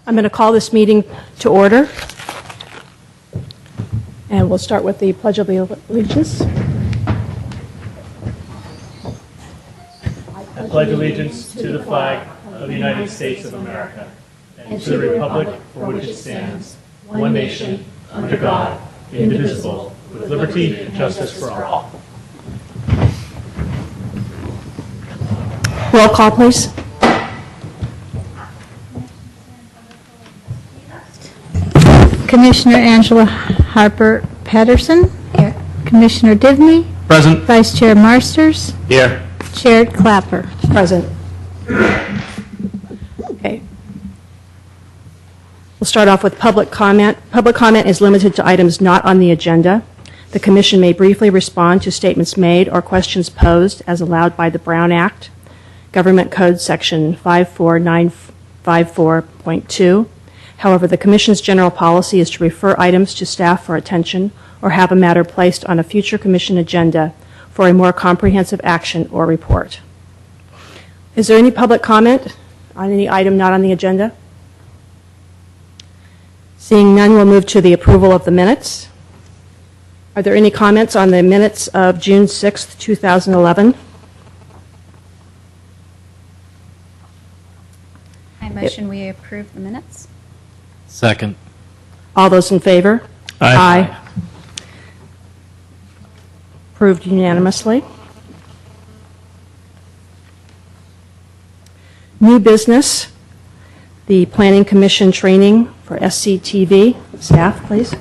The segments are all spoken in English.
I'm going to call this meeting to order. And we'll start with the Pledge of Allegiance. I pledge allegiance to the flag of the United States of America and to the republic for which it stands, one nation, under God, indivisible, with liberty and justice for all. Roll call, please. Commissioner Angela Harper Patterson. Here. Commissioner Divney. Present. Vice Chair Marsters. Here. Chair Clapper. Present. Okay. We'll start off with public comment. Public comment is limited to items not on the agenda. The Commission may briefly respond to statements made or questions posed as allowed by the Brown Act, Government Code Section 54954.2. However, the Commission's general policy is to refer items to staff for attention or have a matter placed on a future Commission agenda for a more comprehensive action or report. Is there any public comment on any item not on the agenda? Seeing none, we'll move to the approval of the minutes. Are there any comments on the minutes of June 6th, 2011? I motion we approve the minutes. Second. All those in favor? Aye. Approved unanimously. New business, the Planning Commission training for SCTV. Staff, please.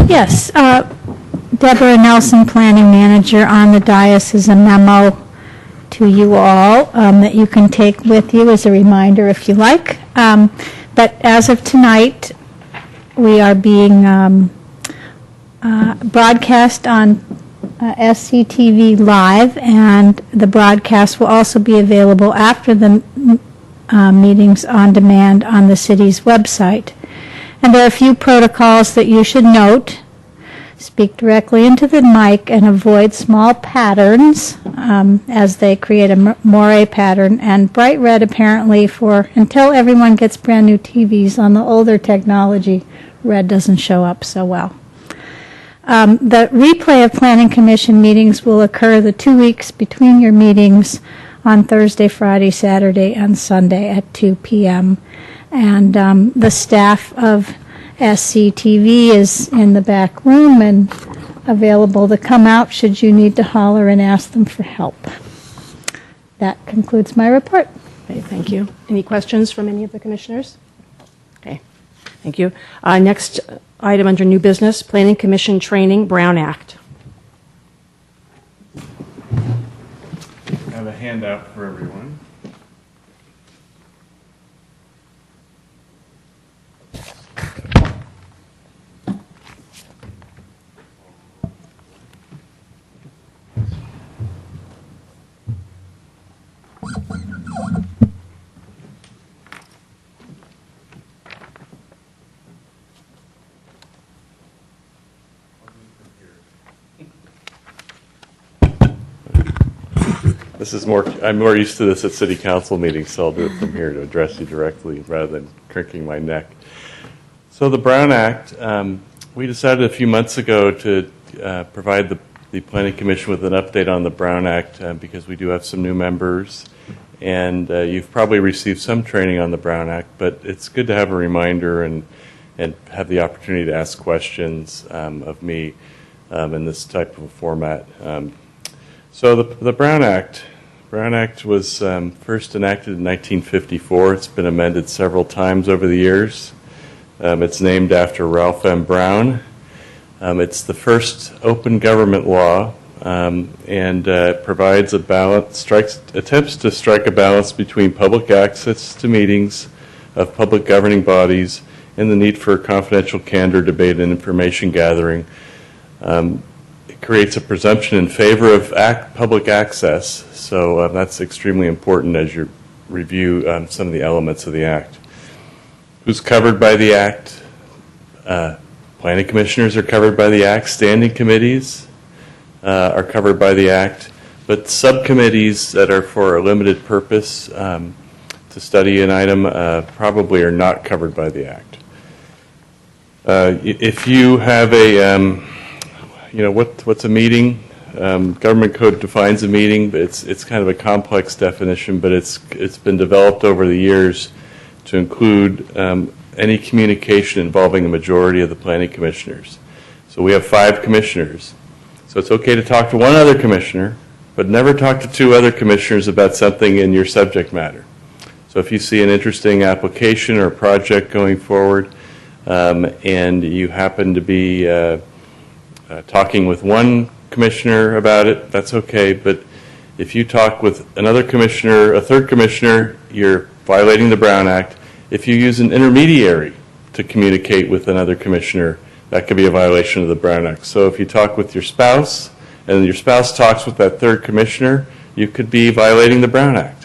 Yes, Deborah Nelson, Planning Manager on the dais, is a memo to you all that you can take with you as a reminder if you like. But as of tonight, we are being broadcast on SCTV Live, and the broadcast will also be available after the meetings on demand on the city's website. And there are a few protocols that you should note. Speak directly into the mic and avoid small patterns as they create a moire pattern. And bright red apparently for until everyone gets brand new TVs on the older technology, red doesn't show up so well. The replay of Planning Commission meetings will occur the 2 weeks between your meetings on Thursday, Friday, Saturday, and Sunday at 2 p.m. And the staff of SCTV is in the back room and available to come out should you need to holler and ask them for help. That concludes my report. Okay, thank you. Any questions from any of the commissioners? Okay, thank you. Next item under new business, Planning Commission training, Brown Act. I have a handout for everyone. I'm more used to this at city council meetings, so I'll do it from here to address you directly rather than cranking my neck. So the Brown Act, we decided a few months ago to provide the Planning Commission with an update on the Brown Act because we do have some new members, and you've probably received some training on the Brown Act, but it's good to have a reminder and have the opportunity to ask questions of me in this type of a format. So the Brown Act was first enacted in 1954. It's been amended several times over the years. It's named after Ralph M. Brown. It's the first open government law and provides a balance, attempts to strike a balance between public access to meetings of public governing bodies and the need for confidential candor, debate, and information gathering. It creates a presumption in favor of public access, so that's extremely important as you review some of the elements of the Act. Who's covered by the Act? Planning commissioners are covered by the Act. Standing committees are covered by the Act. But subcommittees that are for a limited purpose to to study an item probably are not covered by the Act. If you have a, what's a meeting? Government code defines a meeting, but it's kind of a complex definition, but it's been developed over the years to include any communication involving a majority of the planning commissioners. So we have 5 commissioners. So it's okay to talk to one other commissioner, but never talk to 2 other commissioners about something in your subject matter. So if you see an interesting application or project going forward, and you happen to be talking with one commissioner about it, that's okay. But if you talk with another commissioner, a third commissioner, you're violating the Brown Act. If you use an intermediary to communicate with another commissioner, that could be a violation of the Brown Act. So if you talk with your spouse, and your spouse talks with that third commissioner, you could be violating the Brown Act.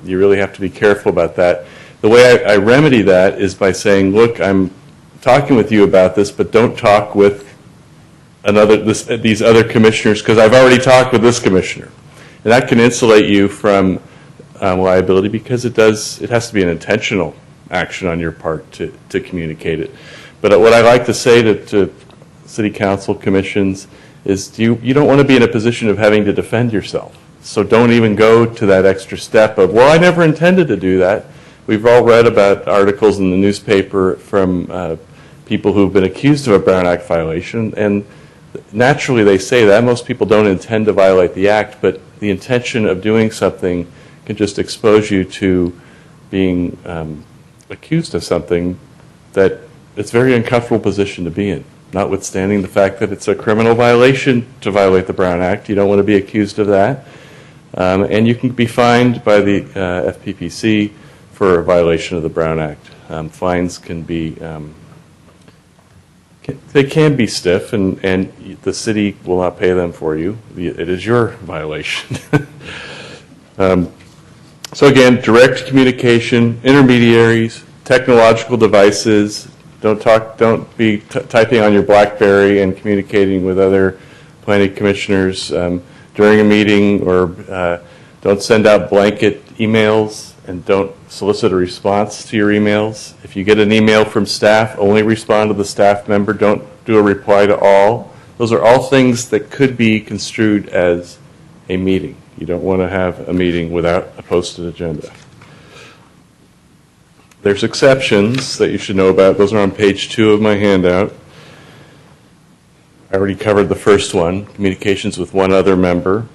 You really have to be careful about that. The way I remedy that is by saying, look, I'm talking with you about this, but don't talk with these other commissioners because I've already talked with this commissioner. And that can insulate you from liability because it has to be an intentional action on your part to communicate it. But what I like to say to city council commissions is you don't want to be in a position of having to defend yourself. So don't even go to that extra step of, well, I never intended to do that. We've all read about articles in the newspaper from people who've been accused of a Brown Act violation, and naturally they say that. Most people don't intend to violate the Act, but the intention of doing something can just expose you to being accused of something that it's a very uncomfortable position to be in, notwithstanding the fact that it's a criminal violation to violate the Brown Act. You don't want to be accused of that. And you can be fined by the FPPC for a violation of the Brown Act. Fines can be, they can be stiff, and the city will not pay them for you. It is your violation. So again, direct communication, intermediaries, technological devices. Don't be typing on your BlackBerry and communicating with other planning commissioners during a meeting, or don't send out blanket emails and don't solicit a response to your emails. If you get an email from staff, only respond to the staff member. Don't do a reply to all. Those are all things that could be construed as a meeting. You don't want to have a meeting without a posted agenda. There's exceptions that you should know about. Those are on page 2 of my handout. I already covered the first one, communications with one other member.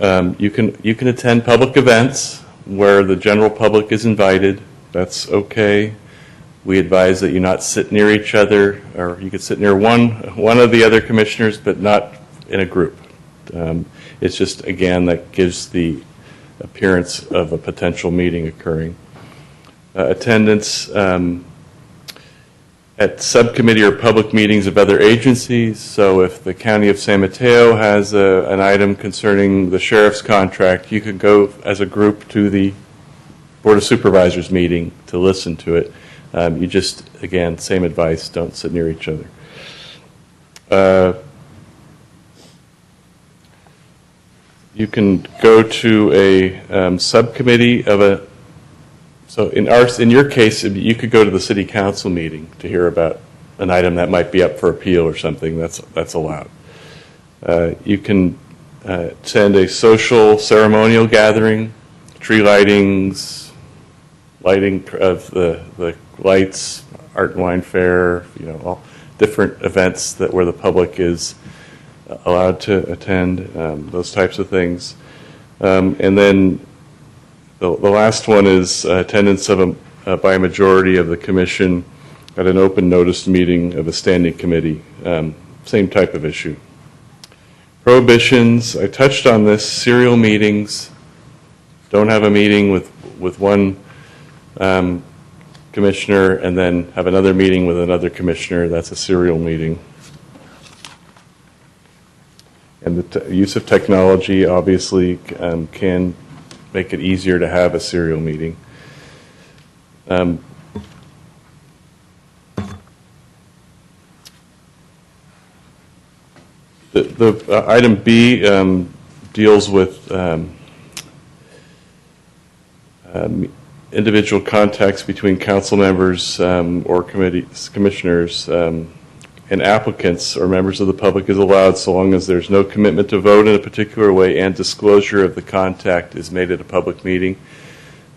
You can attend public events where the general public is invited. That's okay. We advise that you not sit near each other, or you could sit near one of the other commissioners, but not in a group. It's just, again, that gives the appearance of a potential meeting occurring. Attendance at subcommittee or public meetings of other agencies. So if the County of San Mateo has an item concerning the sheriff's contract, you could go as a group to the Board of Supervisors meeting to listen to it. You just, again, same advice, don't sit near each other. You can go to a subcommittee of a, so in your case, you could go to the city council meeting to hear about an item that might be up for appeal or something. That's allowed. You can attend a social ceremonial gathering, tree lightings, lighting of the lights, art and wine fair, all different events where the public is allowed to attend, those types of things. And then the last one is attendance by a majority of the commission at an open notice meeting of a standing committee. Same type of issue. Prohibitions, I touched on this. Serial meetings. Don't have a meeting with one commissioner and then have another meeting with another commissioner. That's a serial meeting. And the use of technology obviously can make it easier to have a serial meeting. The item B deals with individual contacts between council members or commissioners and applicants or members of the public is allowed so long as there's no commitment to vote in a particular way and disclosure of the contact is made at a public meeting.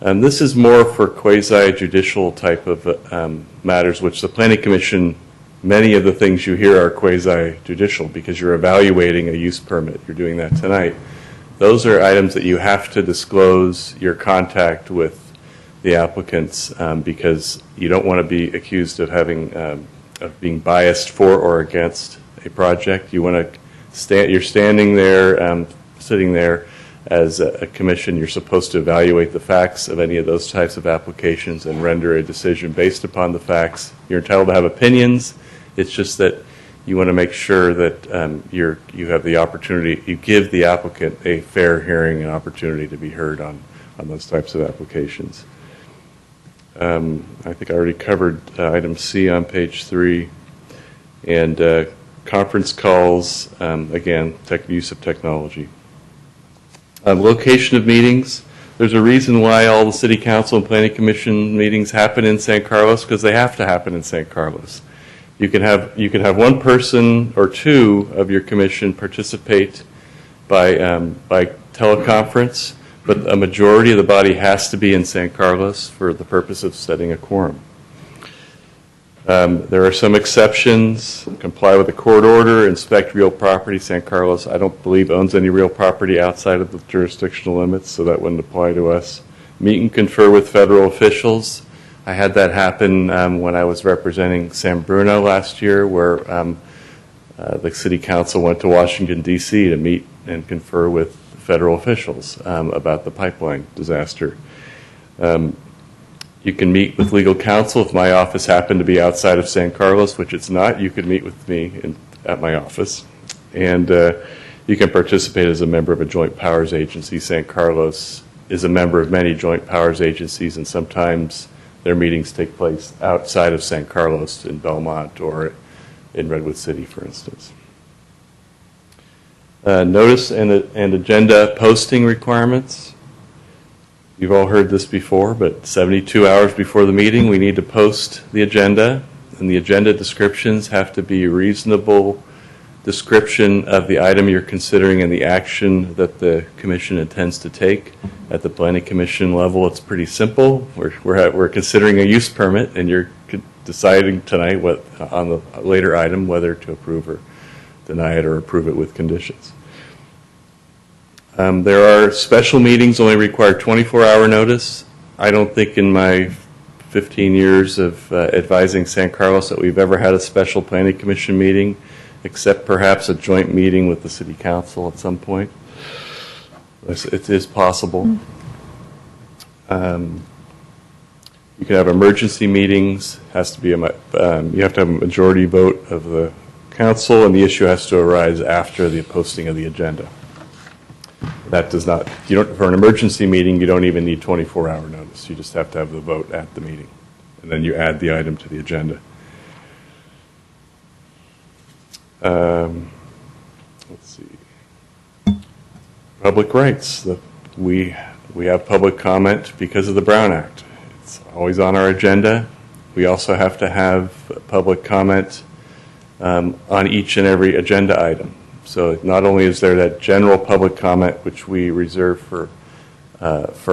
This is more for quasi-judicial type of matters, which the Planning Commission, many of the things you hear are quasi-judicial because you're evaluating a use permit. You're doing that tonight. Those are items that you have to disclose your contact with the applicants because you don't want to be accused of having of being biased for or against a project. You want to you're standing there, sitting there as a commission. You're supposed to evaluate the facts of any of those types of applications and render a decision based upon the facts. You're entitled to have opinions. It's just that you want to make sure that you have the opportunity, you give the applicant a fair hearing and opportunity to be heard on those types of applications. I think I already covered item C on page 3. And conference calls, again, use of technology. Location of meetings. There's a reason why all the City Council and Planning Commission meetings happen in San Carlos, because they have to happen in San Carlos. You can have one person or two of your commission participate by teleconference, but a majority of the body has to be in San Carlos for the purpose of setting a quorum. There are some exceptions. Comply with the court order, inspect real property. San Carlos, I don't believe, owns any real property outside of the jurisdictional limits, so that wouldn't apply to us. Meet and confer with federal officials. I had that happen when I was representing San Bruno last year, where the City Council went to Washington, D.C. to meet and confer with federal officials about the pipeline disaster. You can meet with legal counsel. If my office happened to be outside of San Carlos, which it's not, you could meet with me at my office. And you can participate as a member of a joint powers agency. San Carlos is a member of many joint powers agencies, and sometimes their meetings take place outside of San Carlos in Belmont or in Redwood City, for instance. Notice and agenda posting requirements. You've all heard this before, but 72 hours before the meeting, we need to post the agenda, and the agenda descriptions have to be a reasonable description of the item you're considering and the action that the commission intends to take. At the Planning Commission level, it's pretty simple. We're considering a use permit, and you're deciding tonight on the later item whether to approve or deny it or approve it with conditions. There are special meetings only require 24-hour notice. I don't think in my 15 years of advising San Carlos that we've ever had a special Planning Commission meeting, except perhaps a joint meeting with the City Council at some point. It is possible. You can have emergency meetings. Has to be you have to have a majority vote of the council, and the issue has to arise after the posting of the agenda. That does not. For an emergency meeting, you don't even need 24-hour notice. You just have to have the vote at the meeting, and then you add the item to the agenda. Let's see. Public rights. We have public comment because of the Brown Act. It's always on our agenda. We also have to have public comment on each and every agenda item. So not only is there that general public comment, which we reserve for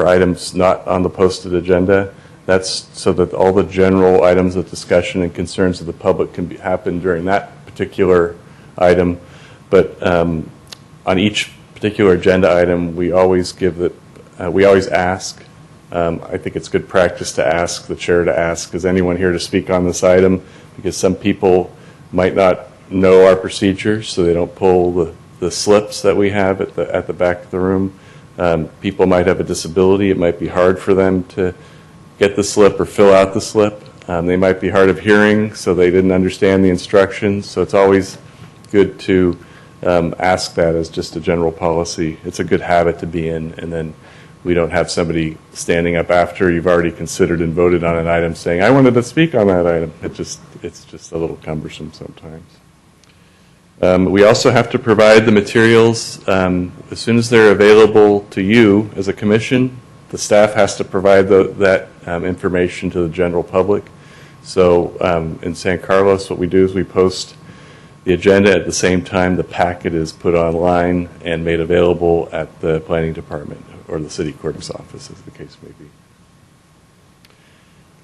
items not on the posted agenda, that's so that all the general items of discussion and concerns of the public can happen during that particular item. But on each particular agenda item, we always ask. I think it's good practice to ask, the chair to ask, is anyone here to speak on this item? Because some people might not know our procedures, so they don't pull the slips that we have at the back of the room. People might have a disability. It might be hard for them to get the slip or fill out the slip. They might be hard of hearing, so they didn't understand the instructions. So it's always good to ask that as just a general policy. It's a good habit to be in, and then we don't have somebody standing up after you've already considered and voted on an item saying, I wanted to speak on that item. It's just a little cumbersome sometimes. We also have to provide the materials as soon as they're available to you as a commission. the staff has to provide that information to the general public. So in San Carlos, what we do is we post the agenda at the same time the packet is put online and made available at the planning department or the city clerk's office, as the case may be.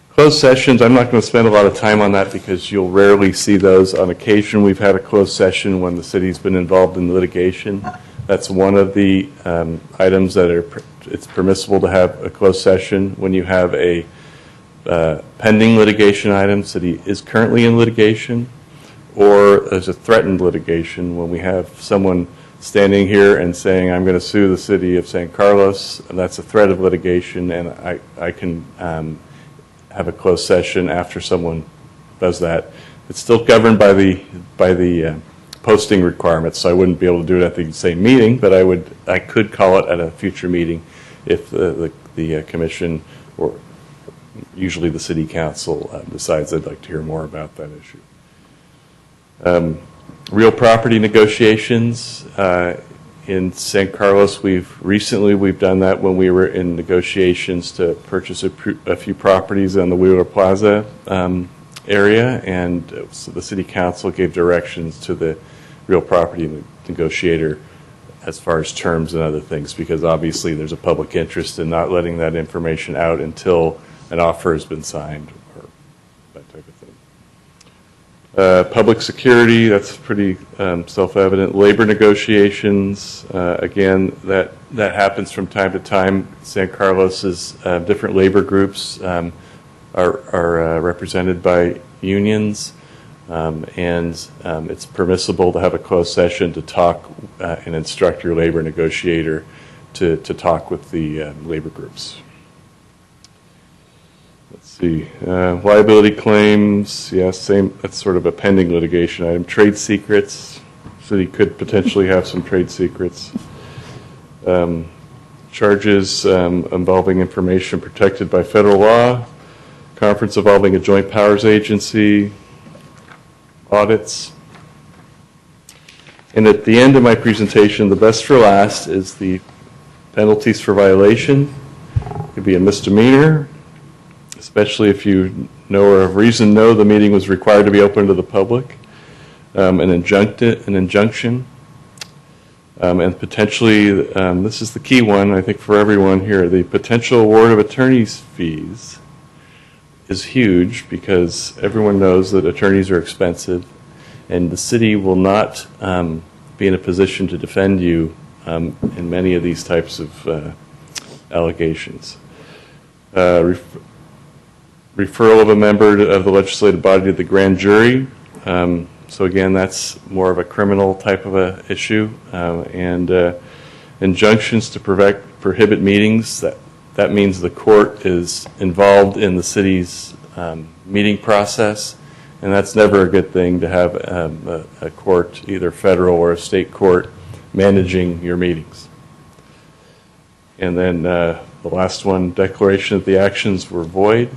Closed sessions, I'm not going to spend a lot of time on that because you'll rarely see those. On occasion, we've had a closed session when the city's been involved in litigation. That's one of the items that it's permissible to have a closed session when you have a pending litigation item. City is currently in litigation, or there's a threatened litigation when we have someone standing here and saying, I'm going to sue the city of San Carlos, and that's a threat of litigation, and I can have a closed session after someone does that. It's still governed by the posting requirements, so I wouldn't be able to do it at the same meeting, but I could call it at a future meeting if the commission or usually the city council decides they'd like to hear more about that issue. Real property negotiations in San Carlos. We've done that when we were in negotiations to purchase a few properties on the Wheeler Plaza area, and so the city council gave directions to the real property negotiator as far as terms and other things, because obviously there's a public interest in not letting that information out until an offer has been signed or that type of thing. Public security, that's pretty self-evident. Labor negotiations, again, that happens from time to time. San Carlos's different labor groups are represented by unions, and it's permissible to have a closed session to talk and instruct your labor negotiator to talk with the labor groups. Let's see, liability claims, yes, same, that's sort of a pending litigation item. Trade secrets, city could potentially have some trade secrets. Charges involving information protected by federal law, conference involving a joint powers agency, audits. And at the end of my presentation, the best for last is the penalties for violation. It could be a misdemeanor, especially if you know or have reason to know the meeting was required to be open to the public, an injunction, and potentially, this is the key one, I think, for everyone here, the potential award of attorney's fees is huge because everyone knows that attorneys are expensive, and the city will not be in a position to defend you in many of these types of allegations. Referral of a member of the legislative body to the grand jury. So again, that's more of a criminal type of a issue. And injunctions to prohibit meetings. That means the court is involved in the city's meeting process, and that's never a good thing to have a court, either federal or a state court, managing your meetings. And then the last one, declaration that the actions were void.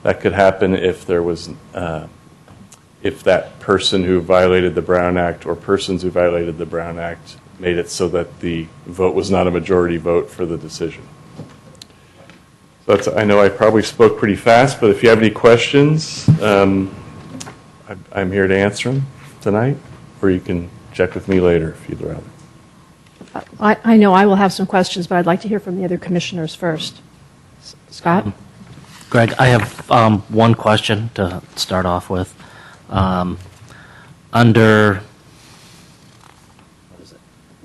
That could happen if there was, if that person who violated the Brown Act or persons who violated the Brown Act made it so that the vote was not a majority vote for the decision. So I know I probably spoke pretty fast, but if you have any questions, I'm here to answer them tonight, or you can check with me later if you'd rather. I know I will have some questions, but I'd like to hear from the other commissioners first. Scott? Greg, I have one question to start off with. Under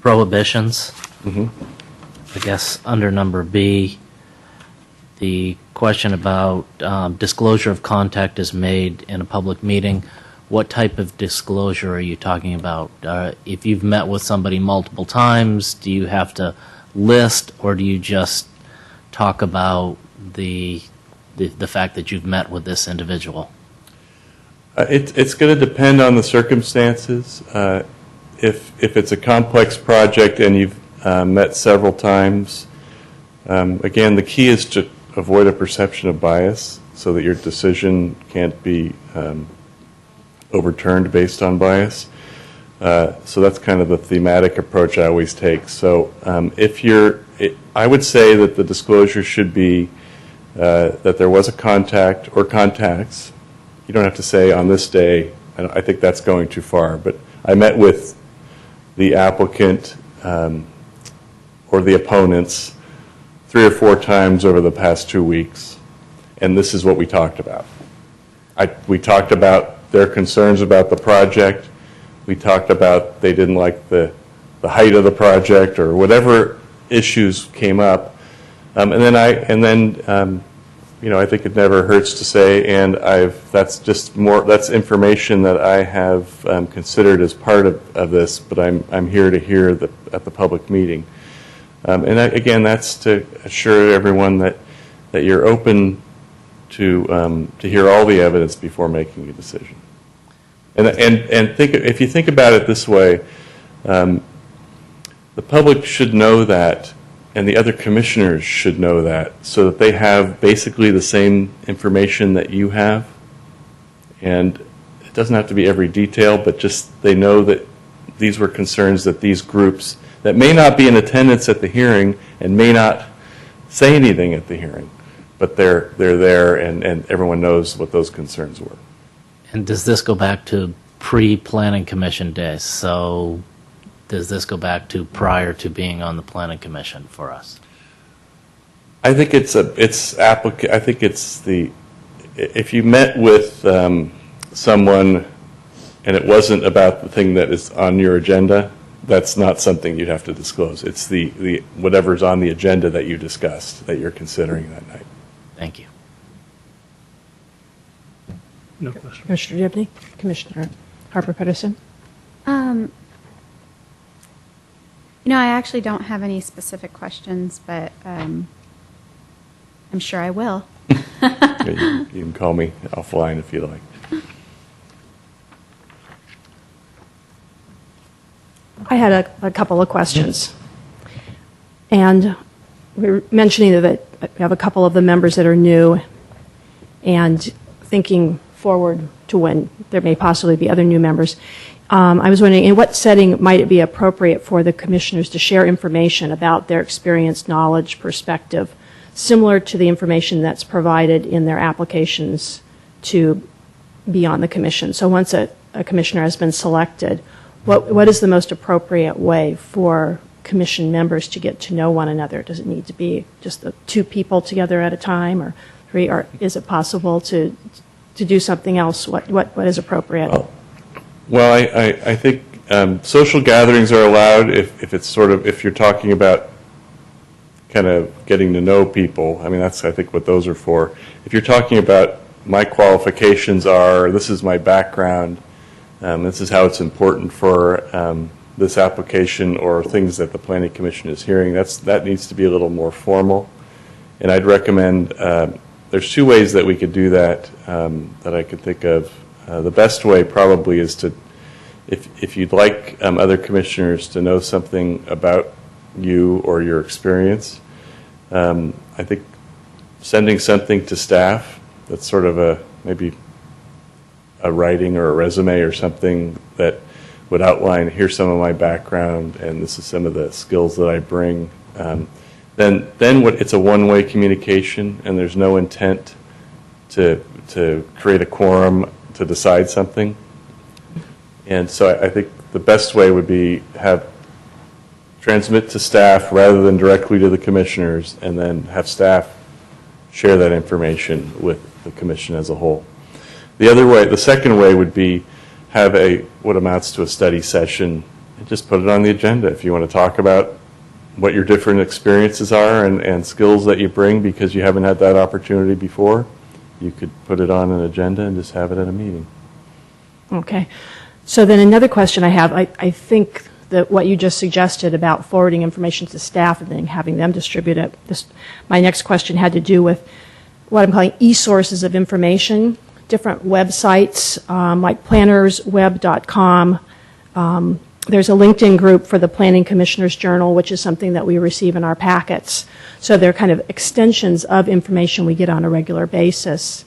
prohibitions, I guess under number B, the question about disclosure of contact is made in a public meeting. What type of disclosure are you talking about? If you've met with somebody multiple times, do you have to list, or do you just talk about the fact that you've met with this individual? It's going to depend on the circumstances. If it's a complex project and you've met several times, again, the key is to avoid a perception of bias so that your decision can't be overturned based on bias. So that's kind of the thematic approach I always take. So I would say that the disclosure should be that there was a contact or contacts. You don't have to say on this day. I think that's going too far. But I met with the applicant or the opponents 3 or 4 times over the past 2 weeks, and this is what we talked about. We talked about their concerns about the project. We talked about they didn't like the height of the project or whatever issues came up. And then I think it never hurts to say, and that's information that I have considered as part of this, but I'm here to hear at the public meeting. Again, that's to assure everyone that you're open to hear all the evidence before making a decision. And if you think about it this way, the public should know that, and the other commissioners should know that, so that they have basically the same information that you have. And it doesn't have to be every detail, but just they know that these were concerns that these groups that may not be in attendance at the hearing and may not say anything at the hearing, but they're there, and everyone knows what those concerns were. And does this go back to pre-planning commission days? So does this go back to prior to being on the planning commission for us? I think if you met with someone and it wasn't about the thing that is on your agenda, that's not something you'd have to disclose. It's the whatever's on the agenda that you discussed, that you're considering that night. Thank you. No question. Commissioner Dibny? Commissioner Harper-Pedersen? I actually don't have any specific questions, but I'm sure I will. You can call me offline if you like. I had a couple of questions. And we were mentioning that we have a couple of the members that are new, and thinking forward to when there may possibly be other new members. I was wondering, in what setting might it be appropriate for the commissioners to share information about their experience, knowledge, perspective, similar to the information that's provided in their applications to be on the commission? So once a commissioner has been selected, what is the most appropriate way for commission members to get to know one another? Does it need to be just the 2 people together at a time, or 3, or is it possible to do something else? What is appropriate? Well, I think social gatherings are allowed if you're talking about kind of getting to know people. I mean, that's, I think, what those are for. If you're talking about my qualifications are, this is my background, this is how it's important for this application, or things that the Planning Commission is hearing, that needs to be a little more formal. And I'd recommend, there's 2 ways that we could do that that I could think of. The best way probably is to, if you'd like other commissioners to know something about you or your experience, I think sending something to staff that's sort of maybe a writing or a resume or something that would outline, here's some of my background and this is some of the skills that I bring. Then it's a one-way communication, and there's no intent to create a quorum to decide something. And so I think the best way would be transmit to staff rather than directly to the commissioners, and then have staff share that information with the commission as a whole. The second way would be have what amounts to a study session, and just put it on the agenda. If you want to talk about what your different experiences are and skills that you bring because you haven't had that opportunity before, you could put it on an agenda and just have it at a meeting. Okay. So then another question I have, I think that what you just suggested about forwarding information to staff and then having them distribute it, my next question had to do with what I'm calling e-sources of information, different websites like plannersweb.com. There's a LinkedIn group for the Planning Commissioners Journal, which is something that we receive in our packets. So they're kind of extensions of information we get on a regular basis.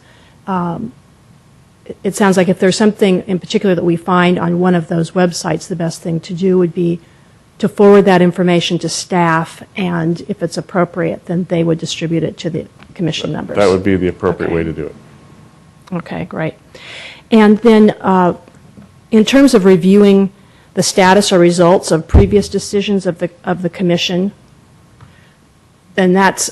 it sounds like if there's something in particular that we find on one of those websites, the best thing to do would be to forward that information to staff, and if it's appropriate, then they would distribute it to the commission members. That would be the appropriate Okay. way to do it. Okay, great. And then in terms of reviewing the status or results of previous decisions of the commission, then that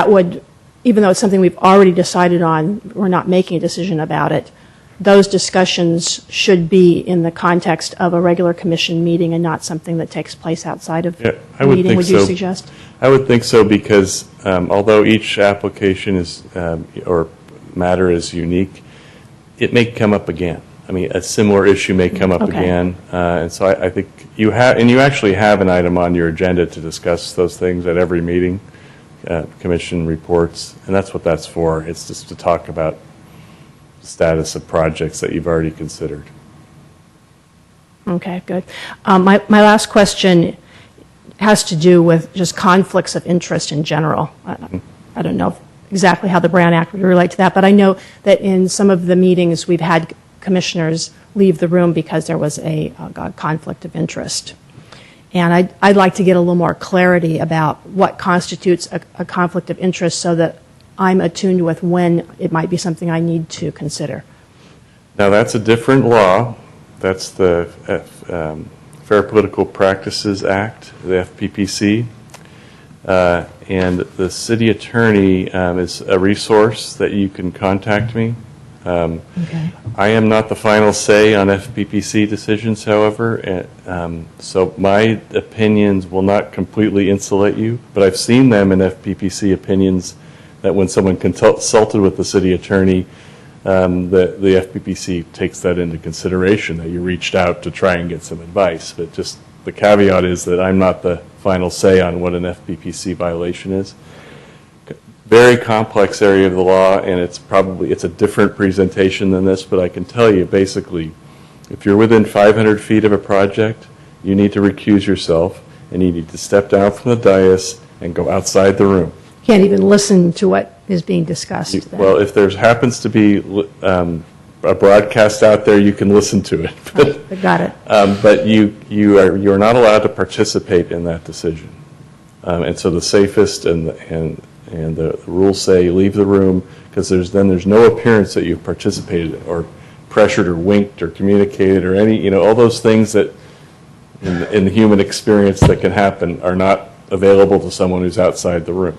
would, even though it's something we've already decided on, we're not making a decision about it, those discussions should be in the context of a regular commission meeting and not something that takes place outside of Yeah, the I would meeting, think would you so. suggest? I would think so because although each application is or matter is unique, it may come up again. I mean, a similar issue may come up Okay. again, and so I think you have, and you actually have an item on your agenda to discuss those things at every meeting, commission reports, and that's what that's for. It's just to talk about the status of projects that you've already considered. Okay, good. My last question has to do with just conflicts of interest in general. I don't know exactly how the Brown Act would relate to that, but I know that in some of the meetings, we've had commissioners leave the room because there was a conflict of interest. And I'd like to get a little more clarity about what constitutes a conflict of interest so that I'm attuned with when it might be something I need to consider. Now, that's a different law. That's the Fair Political Practices Act, the FPPC. And the city attorney is a resource that you can contact me. Okay. I am not the final say on FPPC decisions, however, so my opinions will not completely insulate you, but I've seen them in FPPC opinions that when someone consulted with the city attorney, the FPPC takes that into consideration, that you reached out to try and get some advice. But just the caveat is that I'm not the final say on what an FPPC violation is. Very complex area of the law, and it's a different presentation than this, but I can tell you basically, if you're within 500 feet of a project, you need to recuse yourself, and you need to step down from the dais and go outside the room. Can't even listen to what is being discussed then. Well, if there happens to be a broadcast out there, you can listen to it. I got it. But you're not allowed to participate in that decision. And so the safest and the rules say leave the room, because there's no appearance that you've participated or pressured or winked or communicated or any, all those things that in the human experience that can happen are not available to someone who's outside the room.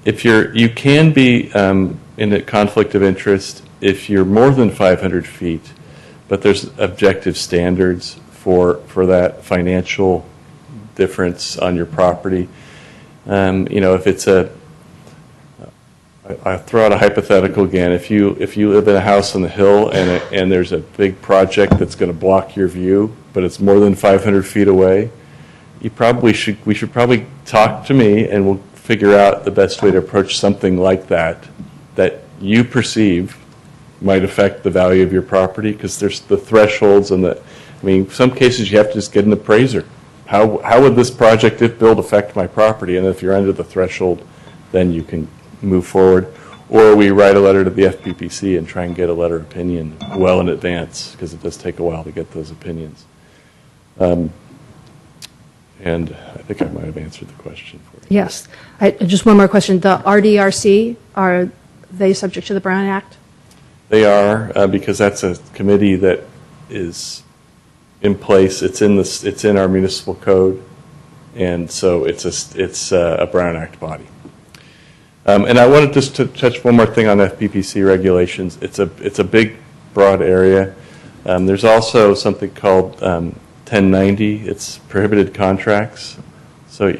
You can be in a conflict of interest if you're more than 500 feet, but there's objective standards for that financial difference on your property. If it's I throw out a hypothetical again. If you live in a house on the hill and there's a big project that's going to block your view, but it's more than 500 feet away, we should probably talk to me, and we'll figure out the best way to approach something like that you perceive might affect the value of your property, because there's the thresholds and some cases you have to just get an appraiser. How would this project, if built, affect my property? And if you're under the threshold, then you can move forward. Or we write a letter to the FPPC and try and get a letter of opinion well in advance, because it does take a while to get those opinions. And I think I might have answered the question for you. Yes. Just one more question. The RDRC, are they subject to the Brown Act? They are, because that's a committee that is in place. It's in our municipal code, and so it's a Brown Act body. And I wanted just to touch one more thing on FPPC regulations. It's a big, broad area. There's also something called 1090. It's prohibited contracts. So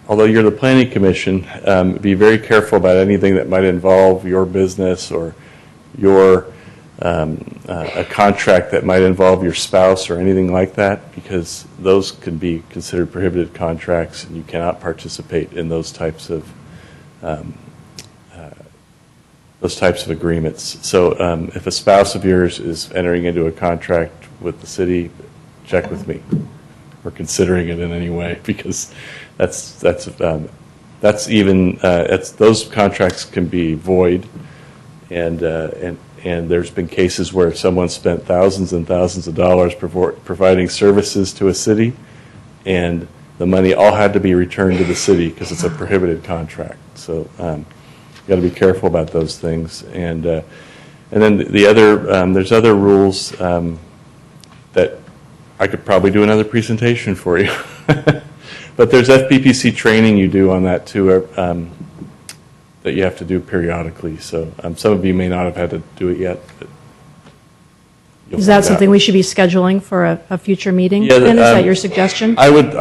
although you're the planning commission, be very careful about anything that might involve your business or a contract that might involve your spouse or anything like that, because those can be considered prohibited contracts, and you cannot participate in those types of agreements. So if a spouse of yours is entering into a contract with the city, check with me, or considering it in any way, because those contracts can be void, and there's been cases where someone spent thousands and thousands of dollars providing services to a city, and the money all had to be returned to the city because it's a prohibited contract. So you got to be careful about those things. And then the other, there's other rules that I could probably do another presentation for you. But there's FPPC training you do on that too, that you have to do periodically. So some of you may not have had to do it yet. But you'll Is that find something out. we should be scheduling for a future meeting? Yeah, Then? Is that your suggestion? I would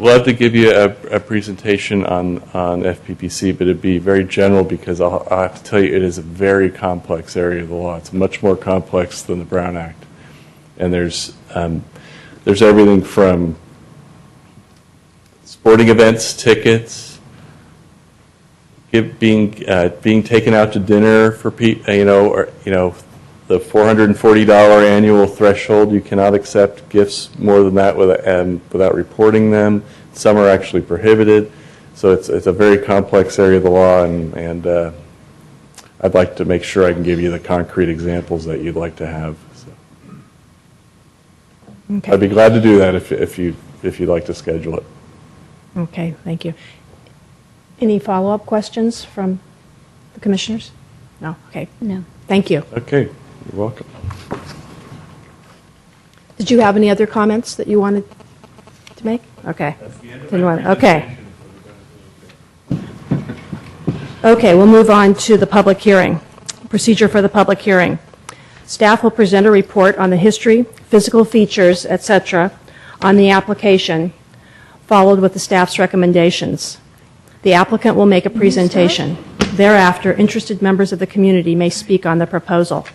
love to give you a presentation on FPPC, but it'd be very general because I'll have to tell you it is a very complex area of the law. It's much more complex than the Brown Act, and there's everything from sporting events, tickets, being taken out to dinner for the $440 annual threshold. You cannot accept gifts more than that without reporting them. Some are actually prohibited. So it's a very complex area of the law, and I'd like to make sure I can give you the concrete examples that you'd like to have. So Okay. I'd be glad to do that if you'd like to schedule it. Okay, thank you. Any follow-up questions from the commissioners? No? Okay, No. thank you. Okay, you're welcome. Did you have any other comments that you wanted to make? Okay. Didn't want- Okay. Okay, we'll move on to the public hearing. Procedure for the public hearing. Staff will present a report on the history, physical features, etc., on the application, followed with the staff's recommendations. The applicant will make a presentation. Thereafter, interested members of the community may speak on the proposal.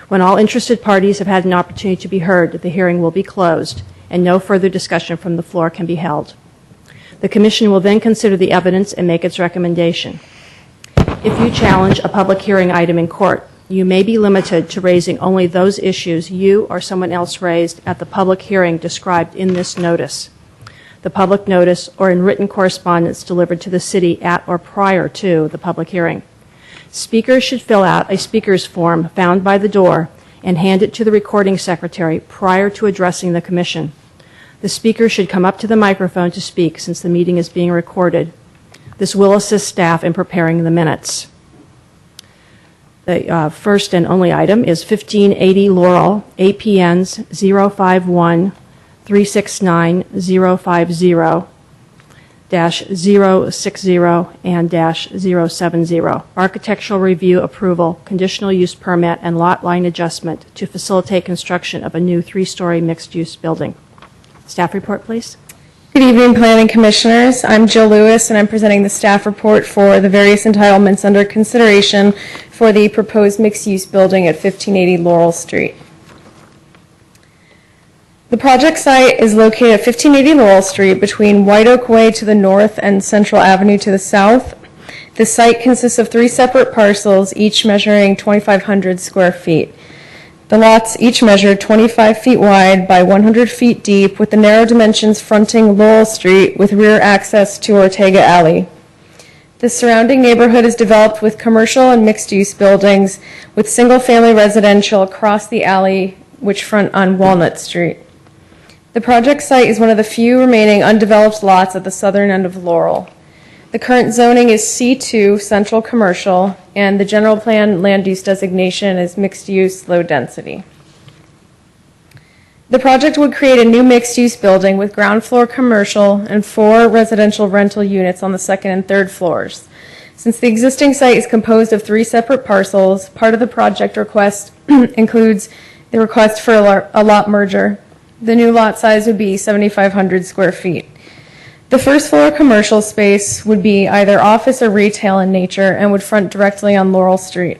When all interested parties have had an opportunity to be heard, the hearing will be closed, and no further discussion from the floor can be held. The commission will then consider the evidence and make its recommendation. If you challenge a public hearing item in court, you may be limited to raising only those issues you or someone else raised at the public hearing described in this notice, the public notice, or in written correspondence delivered to the city at or prior to the public hearing. Speakers should fill out a speaker's form found by the door and hand it to the recording secretary prior to addressing the commission. The speaker should come up to the microphone to speak since the meeting is being recorded. This will assist staff in preparing the minutes. The first and only item is 1580 Laurel, APNs 051 369-050, -060 and -070. Architectural review approval, conditional use permit, and lot line adjustment to facilitate construction of a new 3-story mixed-use building. Staff report, please. Good evening, Planning Commissioners. I'm Jill Lewis, and I'm presenting the staff report for the various entitlements under consideration for the proposed mixed-use building at 1580 Laurel Street. The project site is located at 1580 Laurel Street between White Oak Way to the north and Central Avenue to the south. The site consists of 3 separate parcels, each measuring 2,500 square feet. The lots each measure 25 feet wide by 100 feet deep, with the narrow dimensions fronting Laurel Street with rear access to Ortega Alley. The surrounding neighborhood is developed with commercial and mixed-use buildings with single-family residential across the alley, which front on Walnut Street. The project site is one of the few remaining undeveloped lots at the southern end of Laurel. The current zoning is C2, Central Commercial, and the general plan land use designation is mixed use, low density. The project would create a new mixed-use building with ground floor commercial and 4 residential rental units on the second and third floors. Since the existing site is composed of 3 separate parcels, part of the project request includes the request for a lot merger. The new lot size would be 7,500 square feet. The first floor commercial space would be either office or retail in nature and would front directly on Laurel Street.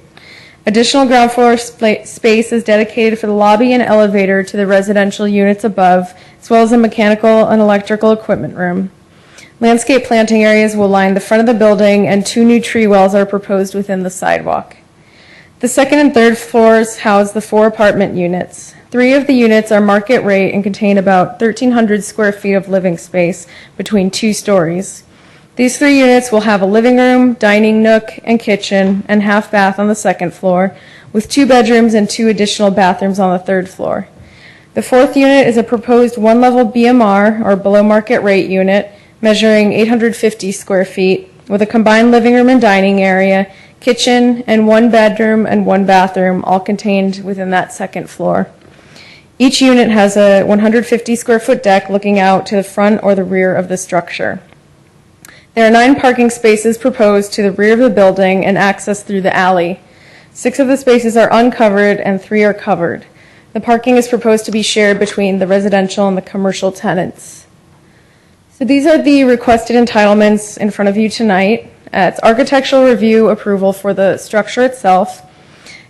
Additional ground floor space is dedicated for the lobby and elevator to the residential units above, as well as a mechanical and electrical equipment room. Landscape planting areas will line the front of the building, and 2 new tree wells are proposed within the sidewalk. The second and third floors house the 4 apartment units. 3 of the units are market rate and contain about 1,300 square feet of living space between 2 stories. These 3 units will have a living room, dining nook, and kitchen, and half bath on the 2nd floor, with 2 bedrooms and 2 additional bathrooms on the 3rd floor. The 4th unit is a proposed 1-level BMR, or below market rate unit, measuring 850 square feet, with a combined living room and dining area, kitchen, and 1 bedroom and 1 bathroom, all contained within that 2nd floor. Each unit has a 150 square foot deck looking out to the front or the rear of the structure. There are 9 parking spaces proposed to the rear of the building and access through the alley. 6 of the spaces are uncovered and 3 are covered. The parking is proposed to be shared between the residential and the commercial tenants. So these are the requested entitlements in front of you tonight. It's architectural review approval for the structure itself,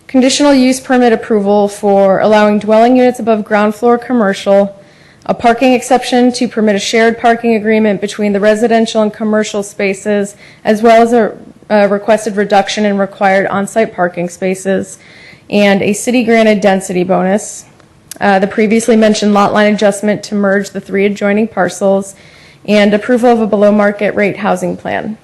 conditional use permit approval for allowing dwelling units above ground floor commercial, a parking exception to permit a shared parking agreement between the residential and commercial spaces, as well as a requested reduction in required on-site parking spaces, and a city-granted density bonus, the previously mentioned lot line adjustment to merge the 3 adjoining parcels, and approval of a below-market rate housing plan.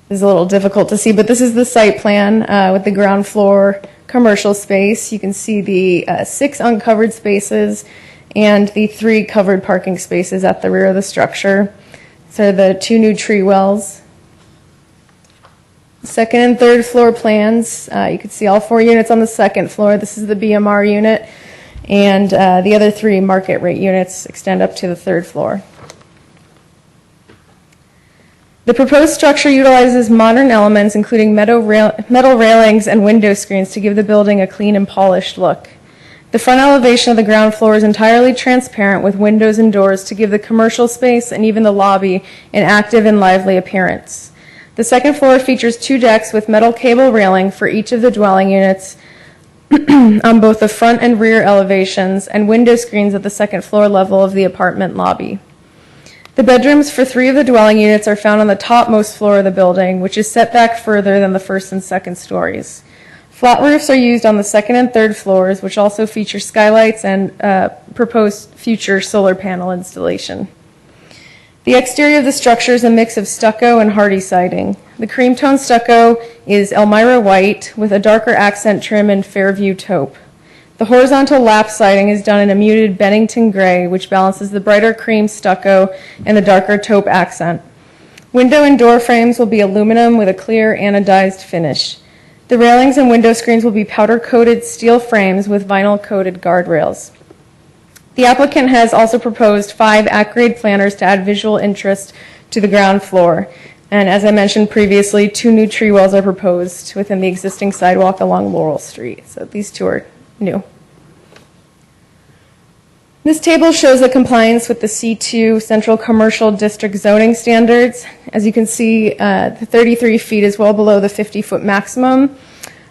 This is a little difficult to see, but this is the site plan with the ground floor commercial space. You can see the 6 uncovered spaces and the 3 covered parking spaces at the rear of the structure. So the 2 new tree wells. 2nd and 3rd floor plans. You can see all 4 units on the 2nd floor. This is the BMR unit, and the other 3 market rate units extend up to the 3rd floor. The proposed structure utilizes modern elements, including metal railings and window screens, to give the building a clean and polished look. The front elevation of the ground floor is entirely transparent, with windows and doors to give the commercial space and even the lobby an active and lively appearance. The 2nd floor features 2 decks with metal cable railing for each of the dwelling units on both the front and rear elevations, and window screens at the 2nd floor level of the apartment lobby. The bedrooms for 3 of the dwelling units are found on the topmost floor of the building, which is set back further than the 1st and 2nd stories. Flat roofs are used on the 2nd and 3rd floors, which also feature skylights and proposed future solar panel installation. The exterior of the structure is a mix of stucco and hardy siding. The cream tone stucco is Elmira white with a darker accent trim and Fairview taupe. The horizontal lap siding is done in a muted Bennington gray, which balances the brighter cream stucco and the darker taupe accent. Window and door frames will be aluminum with a clear anodized finish. The railings and window screens will be powder-coated steel frames with vinyl-coated guardrails. The applicant has also proposed 5 at-grade planters to add visual interest to the ground floor. And as I mentioned previously, 2 new tree wells are proposed within the existing sidewalk along Laurel Street. So these 2 are new. This table shows the compliance with the C2 Central Commercial District zoning standards. As you can see, the 33 feet is well below the 50-foot maximum.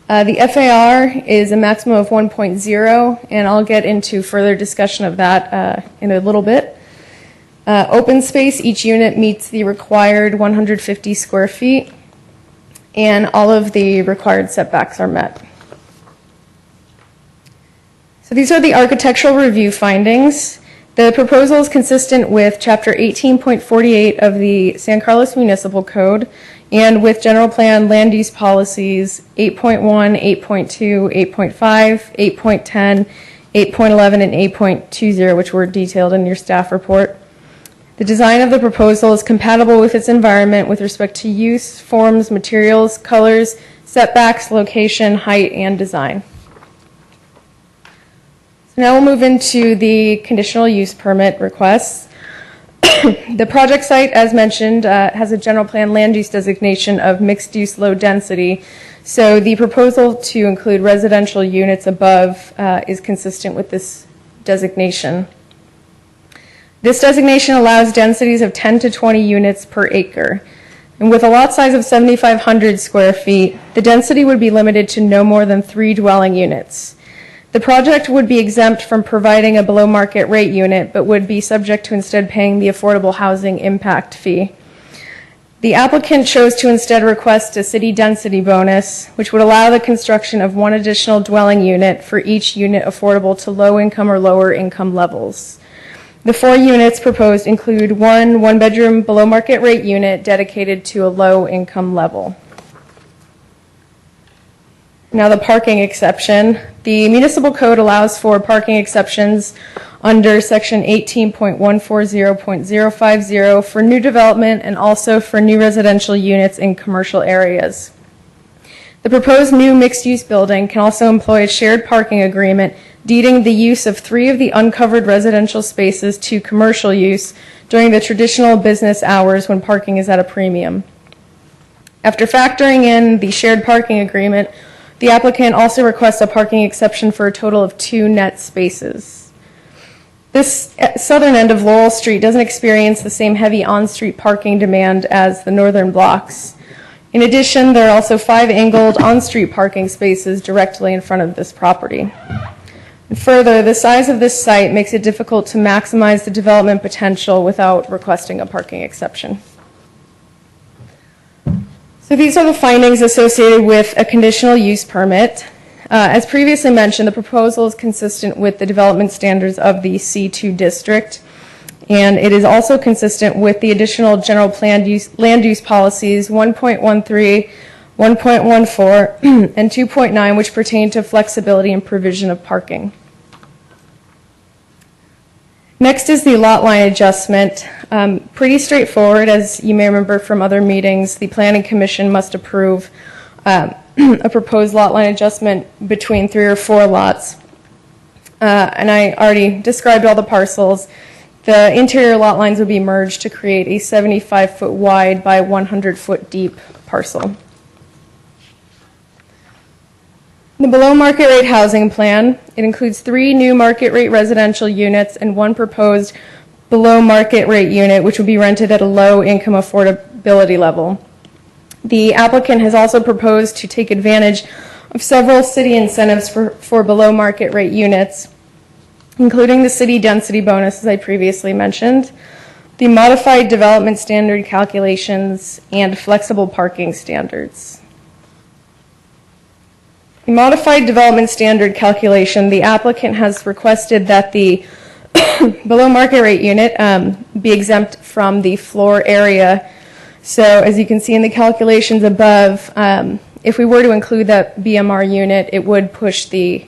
The FAR is a maximum of 1.0, and I'll get into further discussion of that in a little bit. Open space, each unit meets the required 150 square feet, and all of the required setbacks are met. So these are the architectural review findings. The proposal is consistent with Chapter 18.48 of the San Carlos Municipal Code and with General Plan Land Use Policies 8.1, 8.2, 8.5, 8.10, 8.11, and 8.20, which were detailed in your staff report. The design of the proposal is compatible with its environment with respect to use, forms, materials, colors, setbacks, location, height, and design. So now we'll move into the conditional use permit requests. The project site, as mentioned, has a general plan land use designation of mixed use low density. So the proposal to include residential units above is consistent with this designation. This designation allows densities of 10 to 20 units per acre. And with a lot size of 7,500 square feet, the density would be limited to no more than 3 dwelling units. The project would be exempt from providing a below market rate unit, but would be subject to instead paying the affordable housing impact fee. The applicant chose to instead request a city density bonus, which would allow the construction of 1 additional dwelling unit for each unit affordable to low income or lower income levels. The 4 units proposed include one one-bedroom below-market rate unit dedicated to a low-income level. Now the parking exception. The municipal code allows for parking exceptions under section 18.140.050 for new development and also for new residential units in commercial areas. The proposed new mixed-use building can also employ a shared parking agreement deeding the use of 3 of the uncovered residential spaces to commercial use during the traditional business hours when parking is at a premium. After factoring in the shared parking agreement, the applicant also requests a parking exception for a total of 2 net spaces. This southern end of Laurel Street doesn't experience the same heavy on-street parking demand as the northern blocks. In addition, there are also 5 angled on-street parking spaces directly in front of this property. And further, the size of this site makes it difficult to maximize the development potential without requesting a parking exception. So these are the findings associated with a conditional use permit. As previously mentioned, the proposal is consistent with the development standards of the C2 district, and it is also consistent with the additional general land use policies 1.13, 1.14, and 2.9, which pertain to flexibility and provision of parking. Next is the lot line adjustment. Pretty straightforward. As you may remember from other meetings, the Planning Commission must approve a proposed lot line adjustment between 3 or 4 lots. And I already described all the parcels. The interior lot lines would be merged to create a 75-foot wide by 100-foot deep parcel. The below market rate housing plan, it includes 3 new market rate residential units and 1 proposed below market rate unit, which will be rented at a low income affordability level. The applicant has also proposed to take advantage of several city incentives for below market rate units, including the city density bonus, as I previously mentioned, the modified development standard calculations, and flexible parking standards. The modified development standard calculation, the applicant has requested that the below market rate unit be exempt from the floor area. So as you can see in the calculations above, if we were to include that BMR unit, it would push the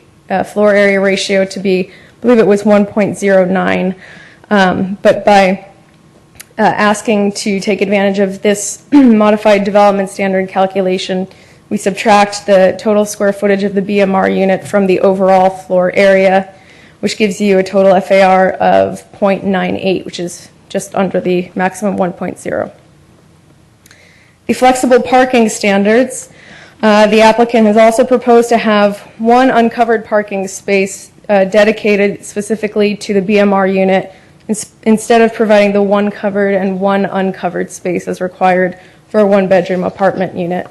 floor area ratio to be, I believe it was 1.09. But by asking to take advantage of this modified development standard calculation, we subtract the total square footage of the BMR unit from the overall floor area, which gives you a total FAR of 0.98, which is just under the maximum 1.0. The flexible parking standards, the applicant has also proposed to have 1 uncovered parking space dedicated specifically to the BMR unit instead of providing the 1 covered and 1 uncovered space as required for a 1-bedroom apartment unit.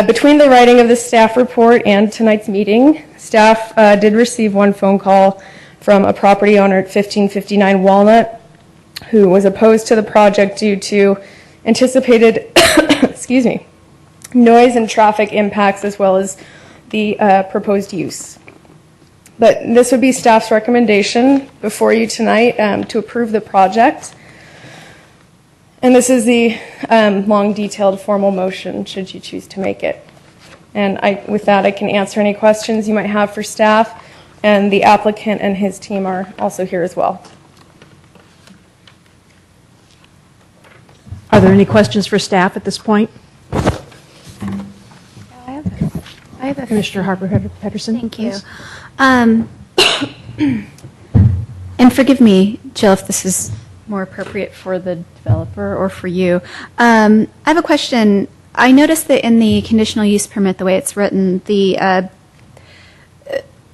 Between the writing of the staff report and tonight's meeting, staff did receive 1 phone call from a property owner at 1559 Walnut who was opposed to the project due to anticipated excuse me, noise and traffic impacts as well as the proposed use. But this would be staff's recommendation before you tonight to approve the project. And this is the long, detailed, formal motion, should you choose to make it. And with that, I can answer any questions you might have for staff, and the applicant and his team are also here as well. Are there any questions for staff at this point? I have a Commissioner Harper-Pedersen? Thank you. please. And forgive me, Jill, if this is more appropriate for the developer or for you. I have a question. I noticed that in the conditional use permit, the way it's written,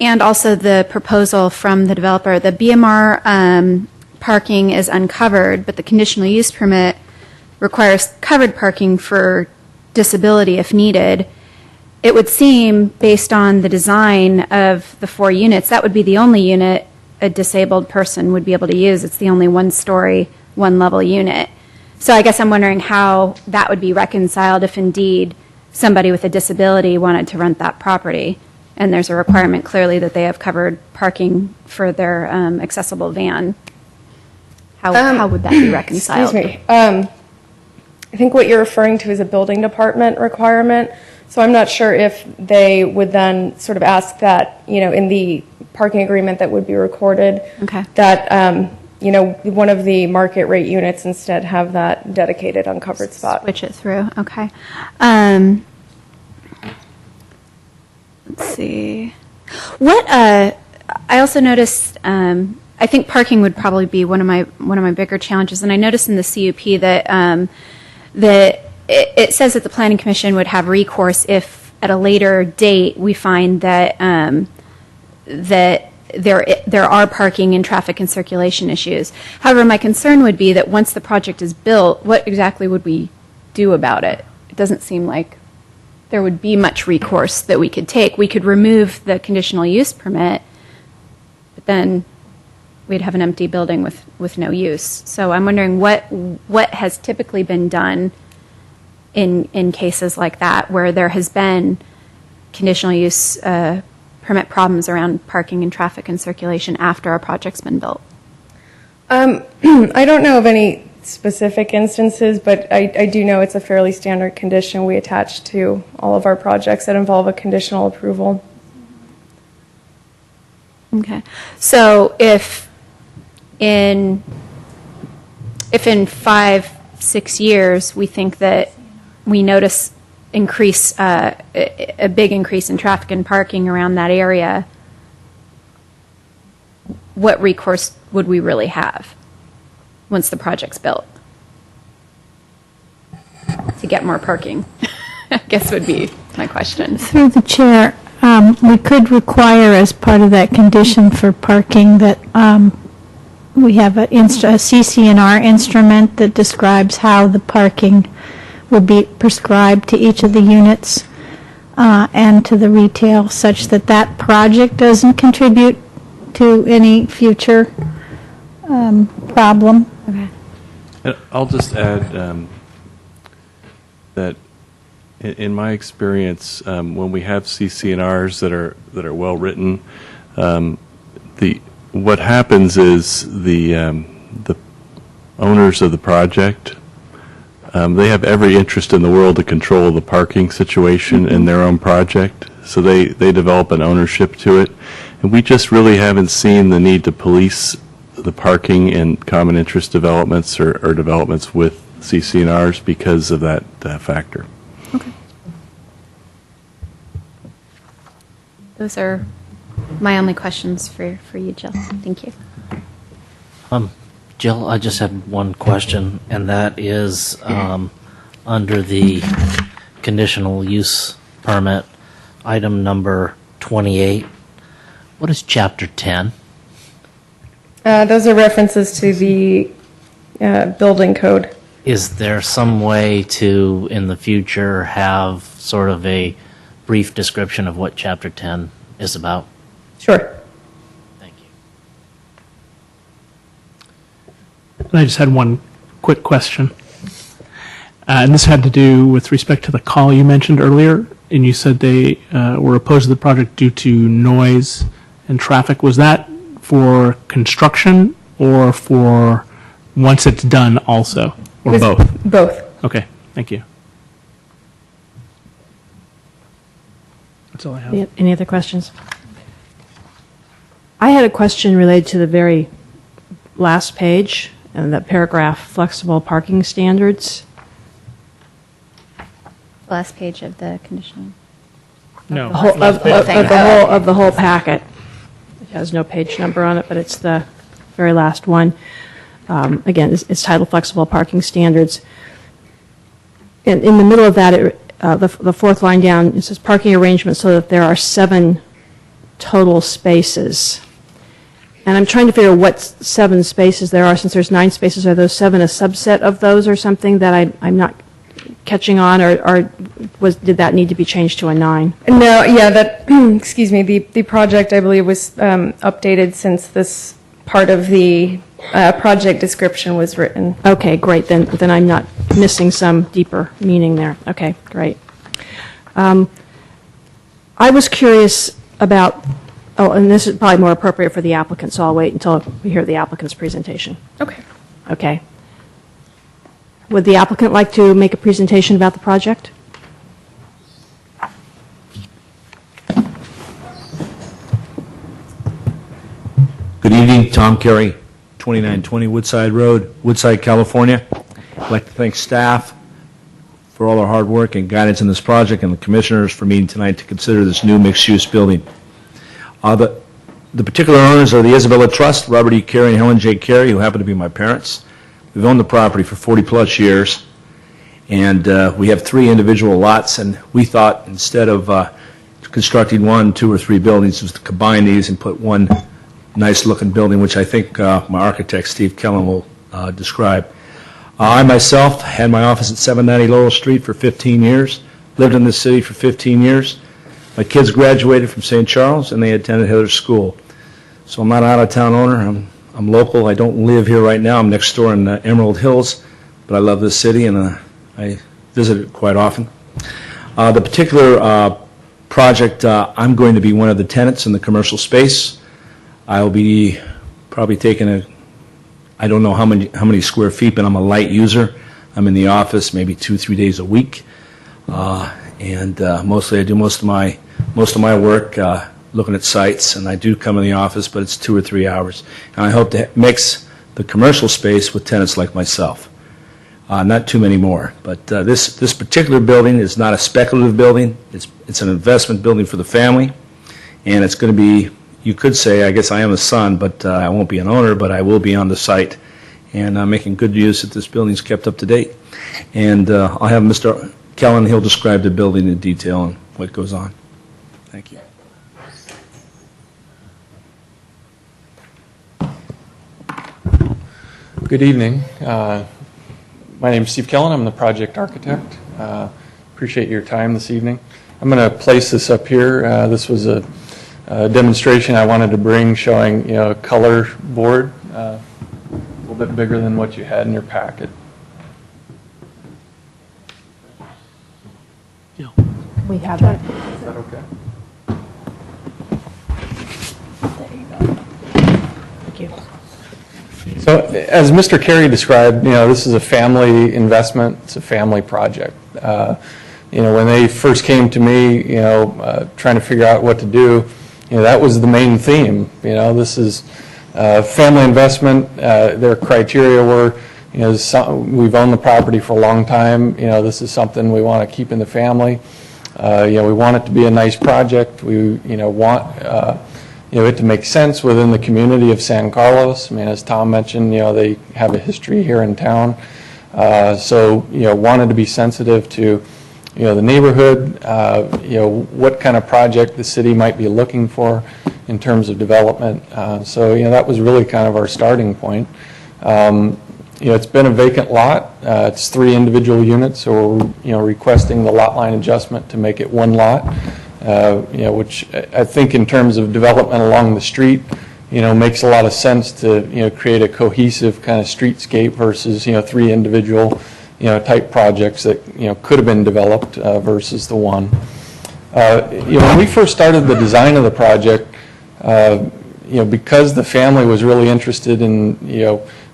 and also the proposal from the developer, the BMR parking is uncovered, but the conditional use permit requires covered parking for disability if needed. It would seem, based on the design of the 4 units, that would be the only unit a disabled person would be able to use. It's the only 1-story, 1-level unit. So I guess I'm wondering how that would be reconciled if indeed somebody with a disability wanted to rent that property. and there's a requirement clearly that they have covered parking for their accessible van. How would that be reconciled? Excuse me. I think what you're referring to is a building department requirement. So I'm not sure if they would then sort of ask that, in the parking agreement that would be recorded, Okay. that, one of the market rate units instead have that dedicated uncovered spot. Switch it through. Okay. Let's see. What I also noticed. I think parking would probably be one of my bigger challenges, and I noticed in the CUP that it says that the Planning Commission would have recourse if at a later date we find that that there are parking and traffic and circulation issues. However, my concern would be that once the project is built, what exactly would we do about it? It doesn't seem like there would be much recourse that we could take. We could remove the conditional use permit, but then we'd have an empty building with no use. So I'm wondering what has typically been done in cases like that where there has been conditional use permit problems around parking and traffic and circulation after a project's been built. I don't know of any specific instances, but I do know it's a fairly standard condition we attach to all of our projects that involve a conditional approval. Okay. So if in 5-6 years we think that we notice a big increase in traffic and parking around that area, what recourse would we really have once the project's built to get more parking? I guess would be my question. Through the chair, we could require as part of that condition for parking that we have a CC&R instrument that describes how the parking would be prescribed to each of the units and to the retail, such that that project doesn't contribute to any future problem. Okay. And I'll just add that in my experience, when we have CC&Rs that are well written, what happens is the owners of the project, they have every interest in the world to control the parking situation in their own project, so they develop an ownership to it, and we just really haven't seen the need to police the parking in common interest developments or developments with CC&Rs because of that factor. Okay. Those are my only questions for you, Jill. Thank you. Jill, I just had one question, and that is under the conditional use permit, item number 28. What is Chapter 10? Those are references to the building code. Is there some way to, in the future, have sort of a brief description of what Chapter 10 is about? Sure. Thank you. And I just had one quick question. And this had to do with respect to the call you mentioned earlier, and you said they were opposed to the project due to noise and traffic. Was that for construction or for once it's done also, or both? Both. Okay, thank you. That's all I have. Any other questions? I had a question related to the very last page and that paragraph, flexible parking standards. Last page of the conditional. No. Of the whole packet. It has no page number on it, but it's the very last one. Again, it's titled Flexible Parking Standards. In the middle of that, the fourth line down, it says parking arrangements so that there are 7 total spaces. And I'm trying to figure out what 7 spaces there are. Since there's 9 spaces, are those 7 a subset of those or something that I'm not catching on, or did that need to be changed to a 9? No, yeah, that, excuse me, the project, I believe, was updated since this part of the project description was written. Okay, great. Then I'm not missing some deeper meaning there. Okay, great. I was curious about, oh, and this is probably more appropriate for the applicant, so I'll wait until we hear the applicant's presentation. Okay. Okay. Would the applicant like to make a presentation about the project? Good evening, Tom Carey, 2920 Woodside Road, Woodside, California. I'd like to thank staff for all their hard work and guidance in this project, and the commissioners for meeting tonight to consider this new mixed-use building. The particular owners are the Isabella Trust, Robert E. Carey and Helen J. Carey, who happen to be my parents. We've owned the property for 40-plus years, and we have 3 individual lots, and we thought instead of constructing 1, 2, or 3 buildings, was to combine these and put one nice-looking building, which I think my architect, Steve Kellen, will describe. I myself had my office at 790 Laurel Street for 15 years, lived in this city for 15 years. My kids graduated from St. Charles, and they attended Hillers School. So I'm not an out-of-town owner. I'm local. I don't live here right now. I'm next door in Emerald Hills, but I love this city, and I visit it quite often. The particular project, I'm going to be one of the tenants in the commercial space. I'll be probably taking I don't know how many square feet, but I'm a light user. I'm in the office maybe 2-3 days a week, and mostly I do most of my work looking at sites, and I do come in the office, but it's 2 or 3 hours. And I hope to mix the commercial space with tenants like myself. Not too many more, but this particular building is not a speculative building. It's an investment building for the family, and it's going to be, you could say, I guess I am a son, but I won't be an owner, but I will be on the site and making good use that this building is kept up to date. And I'll have Mr. Kellen, he'll describe the building in detail and what goes on. Thank you. Good evening. My name is Steve Kellen. I'm the project architect. Appreciate your time this evening. I'm going to place this up here. This was a demonstration I wanted to bring showing, a color board, a little bit bigger than what you had in your packet. We have that. Is that okay? Thank you. So, as Mr. Carey described, this is a family investment. It's a family project. When they first came to me, trying to figure out what to do, that was the main theme. This is family investment. Their criteria were, we've owned the property for a long time. This is something we want to keep in the family. We want it to be a nice project. We, want it to make sense within the community of San Carlos. As Tom mentioned, they have a history here in town. So, wanted to be sensitive to, the neighborhood, what kind of project the city might be looking for in terms of development. So, that was really kind of our starting point. It's been a vacant lot. It's 3 individual units, so we're, requesting the lot line adjustment to make it 1 lot, which I think in terms of development along the street, makes a lot of sense to, create a cohesive kind of streetscape versus, 3 individual, type projects that, could have been developed versus the one. When we first started the design of the project, because the family was really interested in,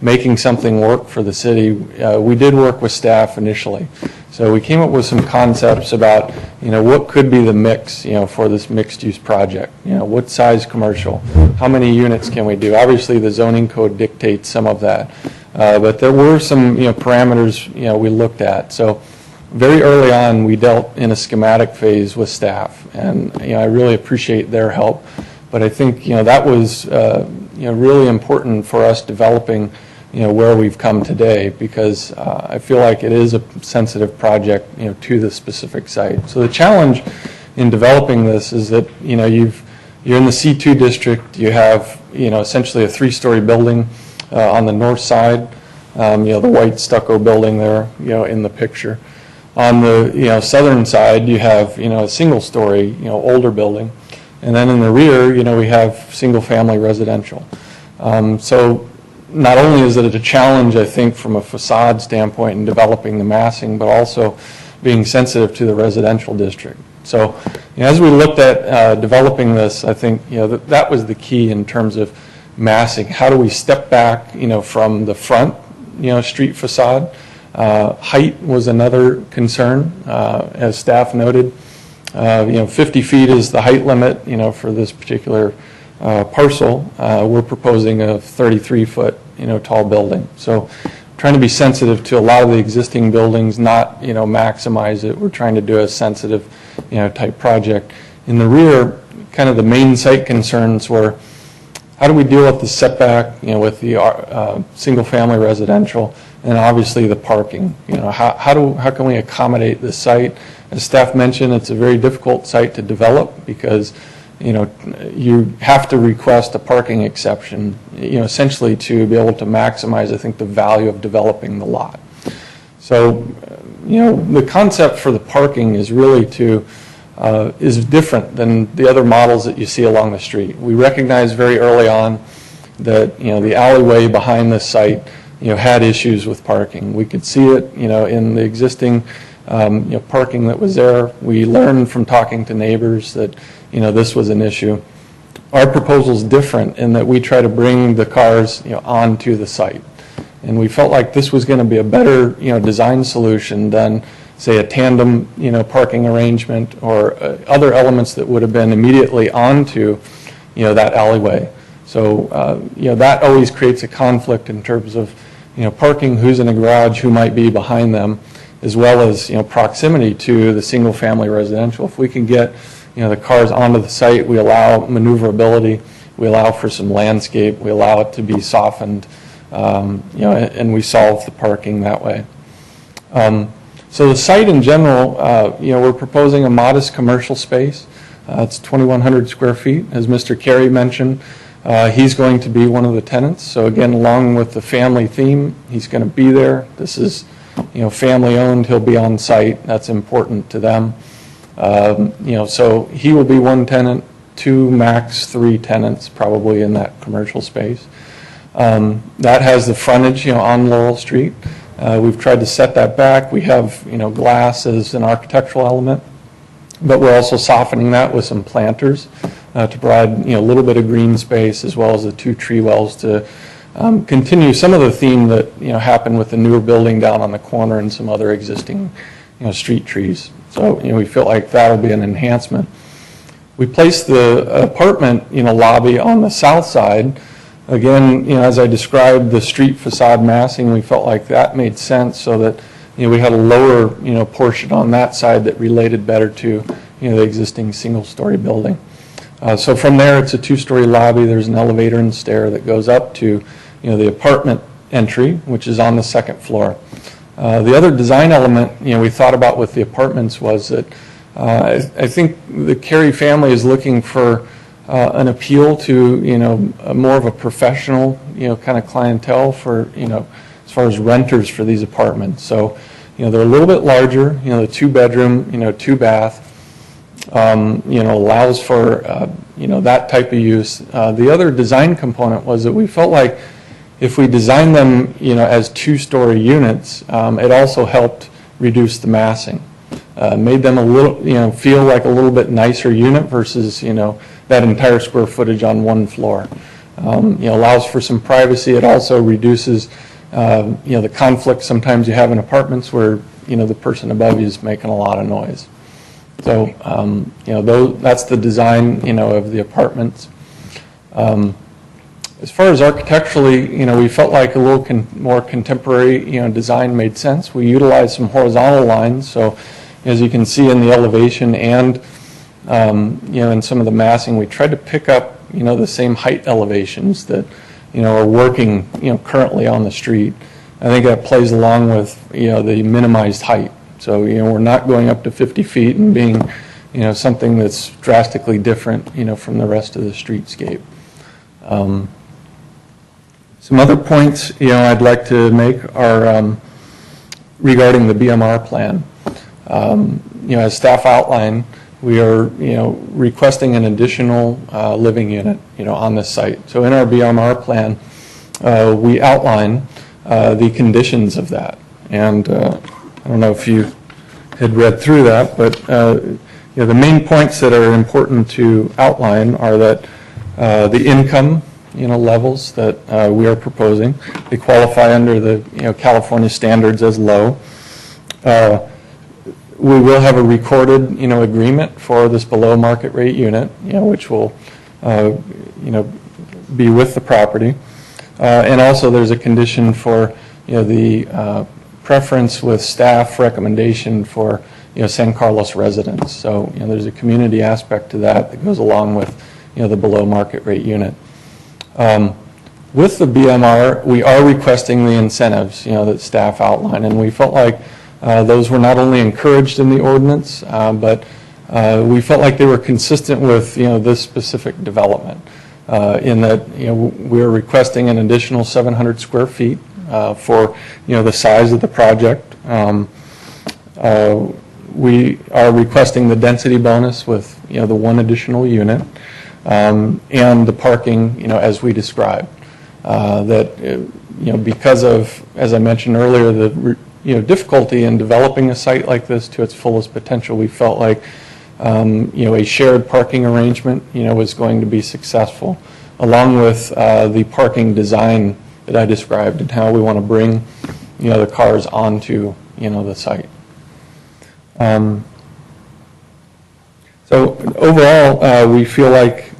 making something work for the city, we did work with staff initially. So we came up with some concepts about, what could be the mix, for this mixed-use project. What size commercial? How many units can we do? Obviously, the zoning code dictates some of that. But there were some, parameters, we looked at. So very early on, we dealt in a schematic phase with staff. And, I really appreciate their help. But I think, that was, really important for us developing, where we've come today, because I feel like it is a sensitive project, to the specific site. So the challenge in developing this is that, you're in the C2 district, you have, essentially a 3-story building on the north side, the white stucco building there, in the picture. On the, southern side, you have, a single-story, older building. And then in the rear, we have single-family residential. So not only is it a challenge, I think, from a facade standpoint in developing the massing, but also being sensitive to the residential district. So as we looked at developing this, I think that was the key in terms of massing. How do we step back from the front street facade? Height was another concern, as staff noted. 50 feet is the height limit for this particular parcel. We're proposing a 33-foot tall building. So trying to be sensitive to a lot of the existing buildings, not maximize it. We're trying to do a sensitive type project. In the rear, kind of the main site concerns were, how do we deal with the setback with the single-family residential, and obviously the parking? How can we accommodate this site? As staff mentioned, it's a very difficult site to develop because you have to request a parking exception, essentially to be able to maximize, I think, the value of developing the lot. So, the concept for the parking is really is different than the other models that you see along the street. We recognized very early on that, the alleyway behind this site, had issues with parking. We could see it, in the existing, parking that was there. We learned from talking to neighbors that, this was an issue. Our proposal is different in that we try to bring the cars, onto the site. And we felt like this was going to be a better, design solution than, say, a tandem, parking arrangement or other elements that would have been immediately onto, that alleyway. So, that always creates a conflict in terms of, parking, who's in a garage, who might be behind them, as well as, proximity to the single-family residential. If we can get, the cars onto the site, we allow maneuverability, we allow for some landscape, we allow it to be softened, and we solve the parking that way. So the site in general, we're proposing a modest commercial space. It's 2,100 square feet, as Mr. Carey mentioned. He's going to be one of the tenants. So again, along with the family theme, he's going to be there. This is, family owned. He'll be on site. That's important to them. So he will be one tenant, 2, max 3 tenants probably in that commercial space. That has the frontage, on Laurel Street. We've tried to set that back. We have, glass as an architectural element, but we're also softening that with some planters to provide, a little bit of green space, as well as the 2 tree wells to continue some of the theme that, happened with the newer building down on the corner and some other existing, street trees. So, we feel like that'll be an enhancement. We placed the apartment, lobby on the south side. Again, as I described the street facade massing, we felt like that made sense so that, we had a lower, portion on that side that related better to, the existing single-story building. So from there, it's a 2-story lobby. There's an elevator and stair that goes up to, the apartment entry, which is on the 2nd floor. The other design element, we thought about with the apartments was that I think the Carey family is looking for an appeal to, more of a professional, kind of clientele for, as far as renters for these apartments. So, they're a little bit larger, the 2-bedroom, 2-bath, allows for, that type of use. The other design component was that we felt like if we designed them, as 2-story units, it also helped reduce the massing. Made them a little, feel like a little bit nicer unit versus, that entire square footage on one floor. Allows for some privacy. It also reduces, the conflict sometimes you have in apartments where, the person above you is making a lot of noise. So, that's the design, of the apartments. As far as architecturally, we felt like a little more contemporary, design made sense. We utilized some horizontal lines. So, as you can see in the elevation and, in some of the massing, we tried to pick up, the same height elevations that, are working, currently on the street. I think that plays along with, the minimized height. So, we're not going up to 50 feet and being, something that's drastically different, from the rest of the streetscape. Some other points, I'd like to make are regarding the BMR plan. As staff outlined, we are, requesting an additional living unit, on this site. So in our BMR plan, we outline the conditions of that. And I don't know if you had read through that, but the main points that are important to outline are that the income, levels that we are proposing, they qualify under the, California standards as low. We will have a recorded, agreement for this below market rate unit, which will, be with the property. And also there's a condition for, the preference with staff recommendation for, San Carlos residents. So, there's a community aspect to that goes along with, the below market rate unit. With the BMR, we are requesting the incentives, that staff outline, and we felt like those were not only encouraged in the ordinance, but we felt like they were consistent with, this specific development. In that, we're requesting an additional 700 square feet for, the size of the project. We are requesting the density bonus with, the one additional unit, and the parking, as we described. That, because of, as I mentioned earlier, the difficulty in developing a site like this to its fullest potential, we felt like a shared parking arrangement, was going to be successful, along with the parking design that I described and how we want to bring, the cars onto, the site. So overall, we feel like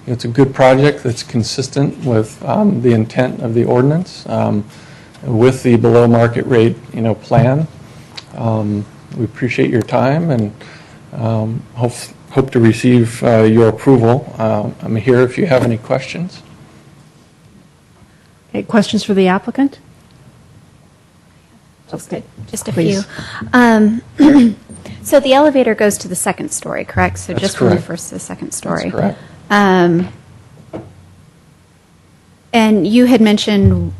it's a good project that's consistent with the intent of the ordinance, with the below market rate, plan. We appreciate your time and hope to receive your approval. I'm here if you have any questions. Okay, questions for the applicant? Okay. Just a Please. few. So the elevator goes to the second story, correct? So That's just from the correct. first to the second story. That's correct. And you had mentioned,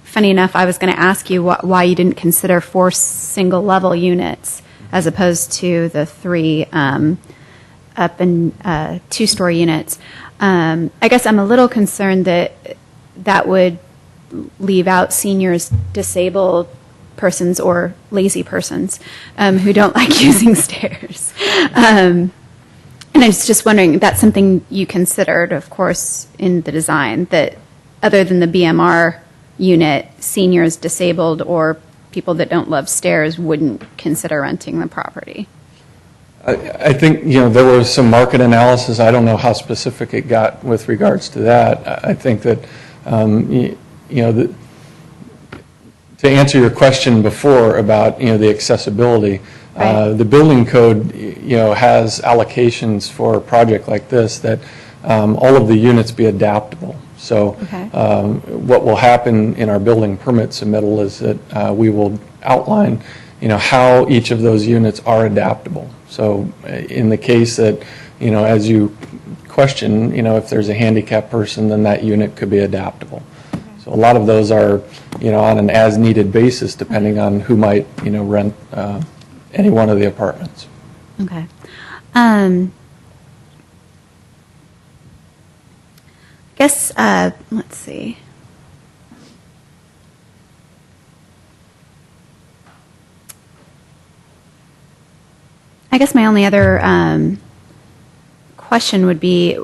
funny enough, I was going to ask you why you didn't consider 4 single-level units as opposed to the 3 up and 2-story units. I guess I'm a little concerned that would leave out seniors, disabled persons, or lazy persons who don't like using stairs. And I was just wondering, that's something you considered, of course, in the design, that other than the BMR unit, seniors, disabled, or people that don't love stairs wouldn't consider renting the property. I think, there was some market analysis. I don't know how specific it got with regards to that. I think that, to answer your question before about, the accessibility, Right. the building code, has allocations for a project like this that all of the units be adaptable. So Okay. what will happen in our building permit submittal is that we will outline, how each of those units are adaptable. So in the case that, as you question, if there's a handicapped person, then that unit could be adaptable. So a lot of those are, on an as-needed basis, depending on who might, rent any one of the apartments. Okay. I guess, let's see. I guess my only other question would be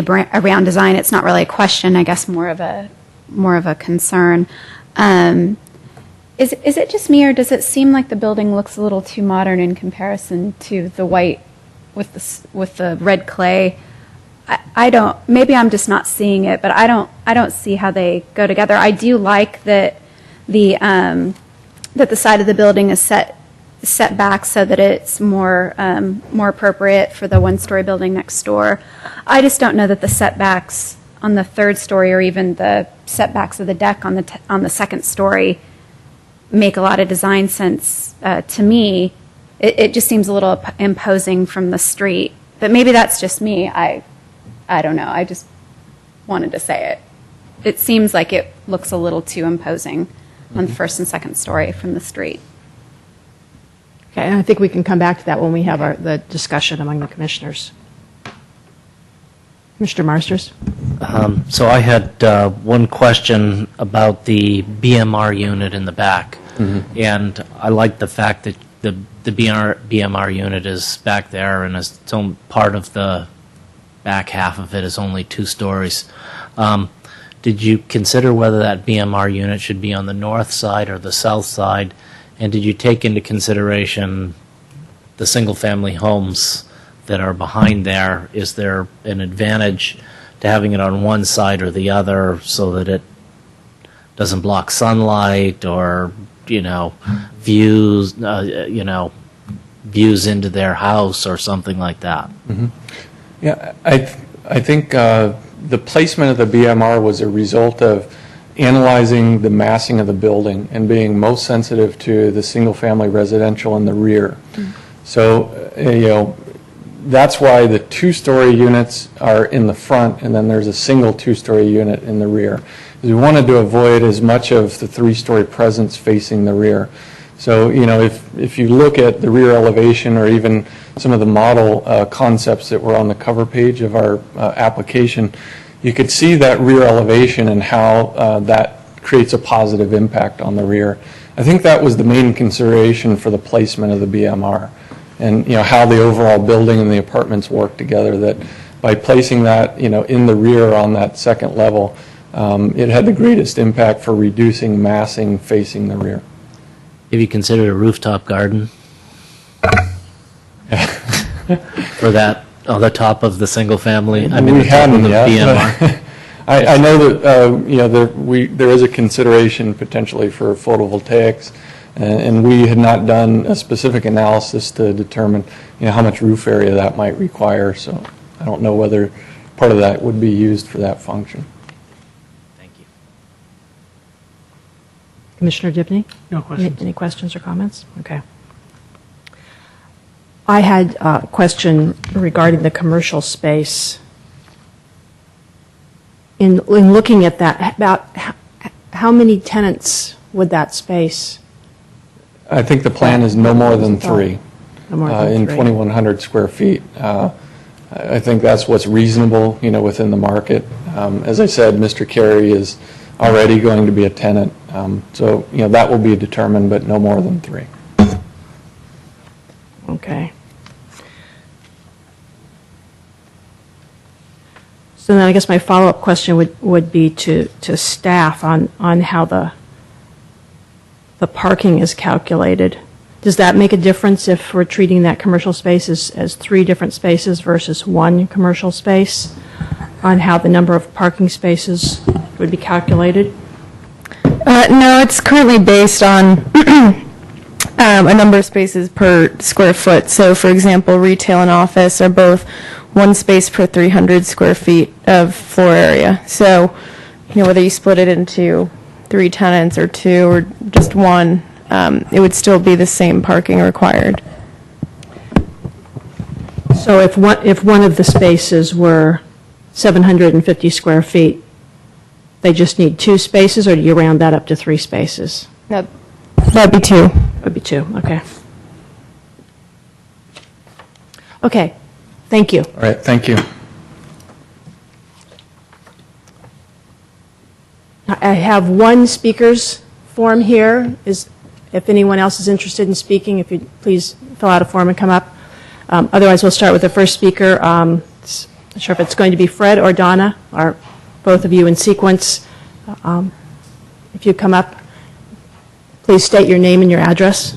around design. It's not really a question, I guess more of a concern. Is it just me, or does it seem like the building looks a little too modern in comparison to the white with the red clay? I don't. Maybe I'm just not seeing it, but I don't see how they go together. I do like that the side of the building is set back so that it's more appropriate for the one-story building next door. I just don't know that the setbacks on the third story, or even the setbacks of the deck on the second story, make a lot of design sense to me. It just seems a little imposing from the street. But maybe that's just me. I don't know. I just wanted to say it. It seems like it looks a little too imposing on the first and second story from the street. Okay, and I think we can come back to that when we have the discussion among the commissioners. Mr. Marsters? So I had one question about the BMR unit in the back. And I like the fact that the BMR unit is back there, and it's part of the back half of it is only 2 stories. Did you consider whether that BMR unit should be on the north side or the south side? And did you take into consideration the single-family homes that are behind there? Is there an advantage to having it on one side or the other so that it doesn't block sunlight or, views, views into their house or something like that? Mm-hmm. Yeah, I think the placement of the BMR was a result of analyzing the massing of the building and being most sensitive to the single-family residential in the rear. So, that's why the 2-story units are in the front, and then there's a single 2-story unit in the rear. We wanted to avoid as much of the 3-story presence facing the rear. So, if you look at the rear elevation or even some of the model concepts that were on the cover page of our application, you could see that rear elevation and how that creates a positive impact on the rear. I think that was the main consideration for the placement of the BMR, and how the overall building and the apartments work together, that by placing that in the rear on that second level, it had the greatest impact for reducing massing facing the rear. Have you considered a rooftop garden for that on the top of the single family? I mean, we the top of hadn't the yet. BMR. I know that there is a consideration potentially for photovoltaics, and we had not done a specific analysis to determine how much roof area that might require. So I don't know whether part of that would be used for that function. Thank you. Commissioner Dibny? No questions. Any questions or comments? Okay. I had a question regarding the commercial space. In looking at that, about how many tenants would that space? I think the plan is no more than 3 No more than in 3. 2,100 square feet. I think that's what's reasonable, within the market. As I said, Mr. Carey is already going to be a tenant, so that will be determined, but no more than 3. Okay. So then I guess my follow-up question would be to staff on how the parking is calculated. Does that make a difference if we're treating that commercial space as 3 different spaces versus 1 commercial space, on how the number of parking spaces would be calculated? No, it's currently based on a number of spaces per square foot. So, for example, retail and office are both 1 space per 300 square feet of floor area. So, whether you split it into 3 tenants or 2 or just 1, it would still be the same parking required. So if one of the spaces were 750 square feet, they just need 2 spaces, or do you round that up to 3 spaces? No, that'd be 2. Would be 2, okay. Okay, thank you. All right, thank you. I have 1 speaker's form here. If anyone else is interested in speaking, if you'd please fill out a form and come up. Otherwise, we'll start with the first speaker. Not sure if it's going to be Fred or Donna, or both of you in sequence. If you come up, please state your name and your address.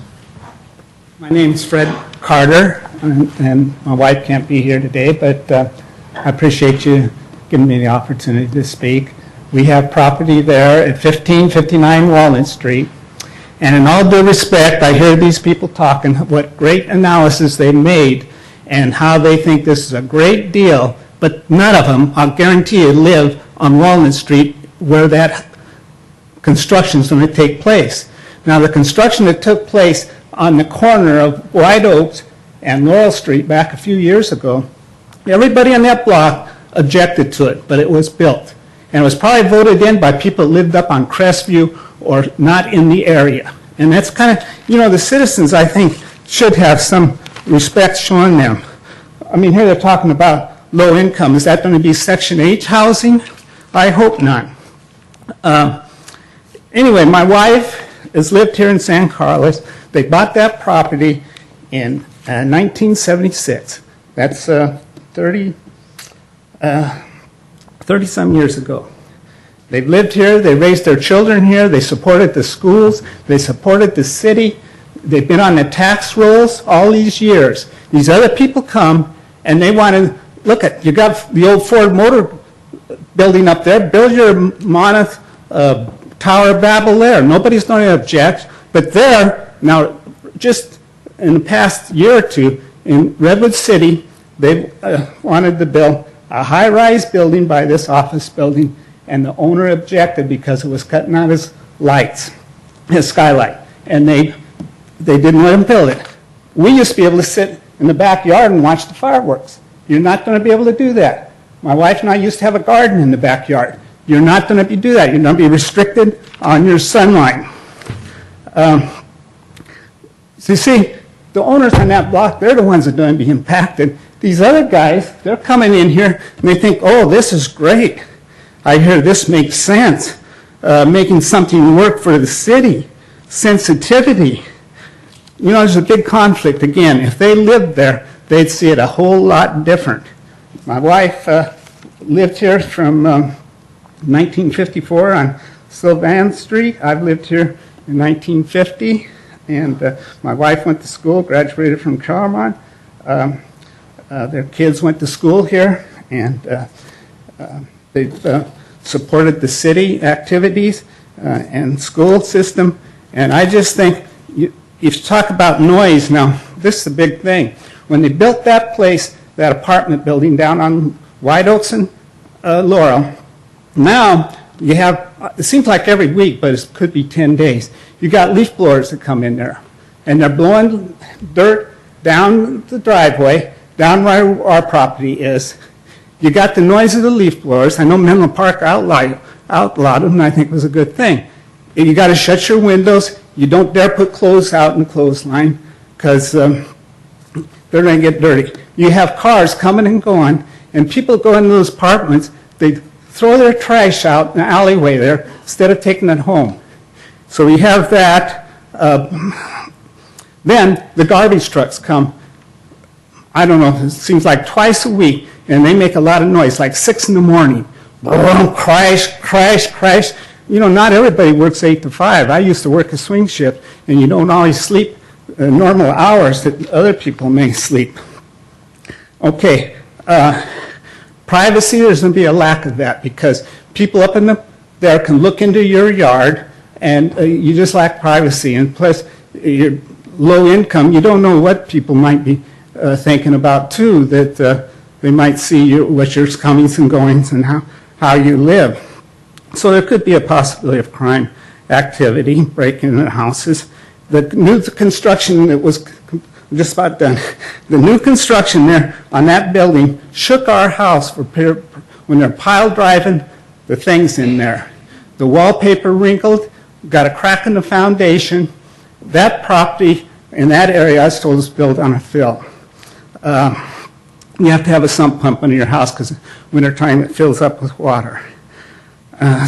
My name's Fred Carter, and my wife can't be here today, but I appreciate you giving me the opportunity to speak. We have property there at 1559 Walnut Street, and in all due respect, I hear these people talking what great analysis they made and how they think this is a great deal, but none of them, I'll guarantee you, live on Walnut Street where that construction is going to take place. Now, the construction that took place on the corner of White Oaks and Laurel Street back a few years ago, everybody on that block objected to it, but it was built. And it was probably voted in by people that lived up on Crestview or not in the area. And that's kind of, the citizens, I think, should have some respect shown them. I mean, here they're talking about low income. Is that going to be Section H housing? I hope not. Anyway, my wife has lived here in San Carlos. They bought that property in 1976. That's 30-some years ago. They've lived here, they raised their children here, they supported the schools, they supported the city, they've been on the tax rolls all these years. These other people come and they want to, look at, you got the old Ford Motor building up there, build your Monmouth Tower Babel there. Nobody's going to object. But there, now, just in the past year or two, in Redwood City, they wanted to build a high-rise building by this office building, and the owner objected because it was cutting out his lights, his skylight, and they didn't let him build it. We used to be able to sit in the backyard and watch the fireworks. You're not going to be able to do that. My wife and I used to have a garden in the backyard. You're not going to do that. You're going to be restricted on your sunlight. So you see, the owners on that block, they're the ones that are going to be impacted. These other guys, they're coming in here and they think, oh, this is great. I hear this makes sense. Making something work for the city. Sensitivity. You know, there's a big conflict. Again, if they lived there, they'd see it a whole lot different. My wife lived here from 1954 on Sylvan Street. I've lived here in 1950, and my wife went to school, graduated from Charlemont. Their kids went to school here, and they've supported the city activities and school system. And I just think, if you talk about noise now, this is a big thing. When they built that place, that apartment building down on White Oaks and Laurel, now you have, it seems like every week, but it could be 10 days, you got leaf blowers that come in there, and they're blowing dirt down the driveway, down where our property is. You got the noise of the leaf blowers. I know Menlo Park outlawed them, and I think it was a good thing. You got to shut your windows. You don't dare put clothes out in the clothesline, because they're going to get dirty. You have cars coming and going, and people go into those apartments, they throw their trash out in the alleyway there instead of taking it home. So we have that. Then the garbage trucks come, I don't know, it seems like twice a week, and they make a lot of noise, like 6 in the morning. Boom, crash, crash, crash. You know, not everybody works 8 to 5. I used to work a swing shift, and you don't always sleep normal hours that other people may sleep. Okay, privacy, there's going to be a lack of that because people up in there can look into your yard, and you just lack privacy. And plus, you're low income, you don't know what people might be thinking about too, that they might see what your comings and goings and how you live. So there could be a possibility of crime activity, breaking into houses. The new construction that was just about done, the new construction there on that building shook our house when they're pile driving the things in there. The wallpaper wrinkled, got a crack in the foundation. That property in that area, I was told, is built on a fill. You have to have a sump pump under your house because wintertime it fills up with water.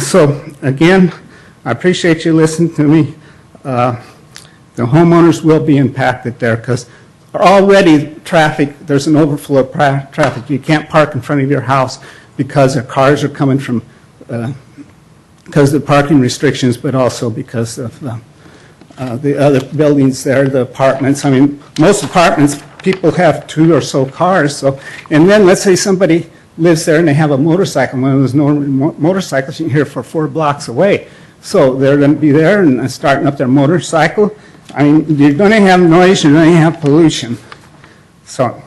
So again, I appreciate you listening to me. The homeowners will be impacted there because already there's an overflow of traffic. You can't park in front of your house because the cars are coming from, because of the parking restrictions, but also because of the other buildings there, the apartments. I mean, most apartments, people have 2 or so cars. So, and then let's say somebody lives there and they have a motorcycle. One of those motorcycles you can hear for 4 blocks away. So they're going to be there and starting up their motorcycle. I mean, you're going to have noise, you're going to have pollution. So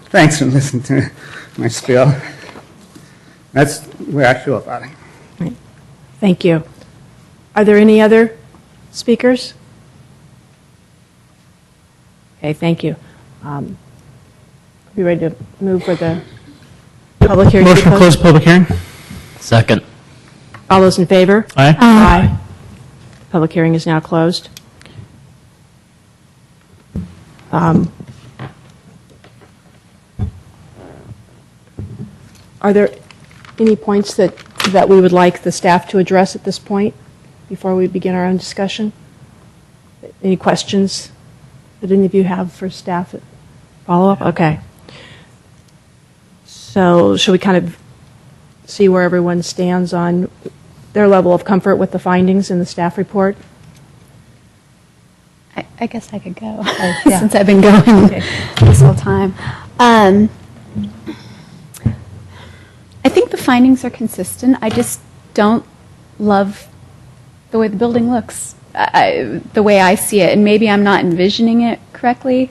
thanks for listening to my spiel. That's the way I feel about it. Right. Thank you. Are there any other speakers? Okay, thank you. Are we ready to move for the public hearing? Motion to close the public hearing. Second. All those in favor? Aye. Aye. Public hearing is now closed. Are there any points that we would like the staff to address at this point before we begin our own discussion? Any questions Did any of you have for staff follow-up? Okay. So should we kind of see where everyone stands on their level of comfort with the findings in the staff report? I guess I could go since I've been going this whole time. I think the findings are consistent. I just don't love the way the building looks, the way I see it, and maybe I'm not envisioning it correctly.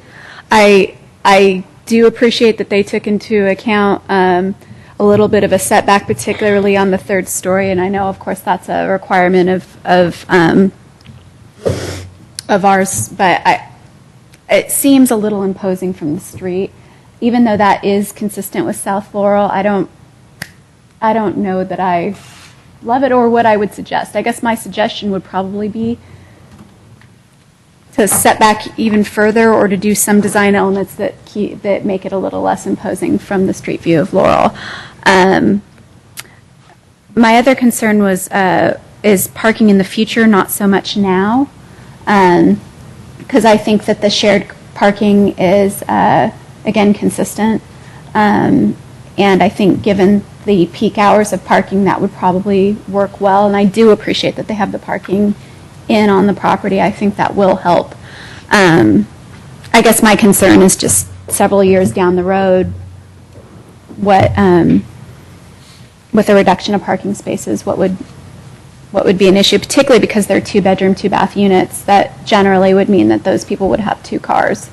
I do appreciate that they took into account a little bit of a setback, particularly on the third story, and I know, of course, that's a requirement of ours, but it seems a little imposing from the street. Even though that is consistent with South Laurel, I don't know that I love it or what I would suggest. I guess my suggestion would probably be to set back even further or to do some design elements that make it a little less imposing from the street view of Laurel. My other concern is parking in the future, not so much now, because I think that the shared parking is, again, consistent. And I think given the peak hours of parking, that would probably work well. And I do appreciate that they have the parking in on the property. I think that will help. I guess my concern is just several years down the road, with a reduction of parking spaces, what would be an issue, particularly because they're 2-bedroom, 2-bath units. That generally would mean that those people would have 2 cars.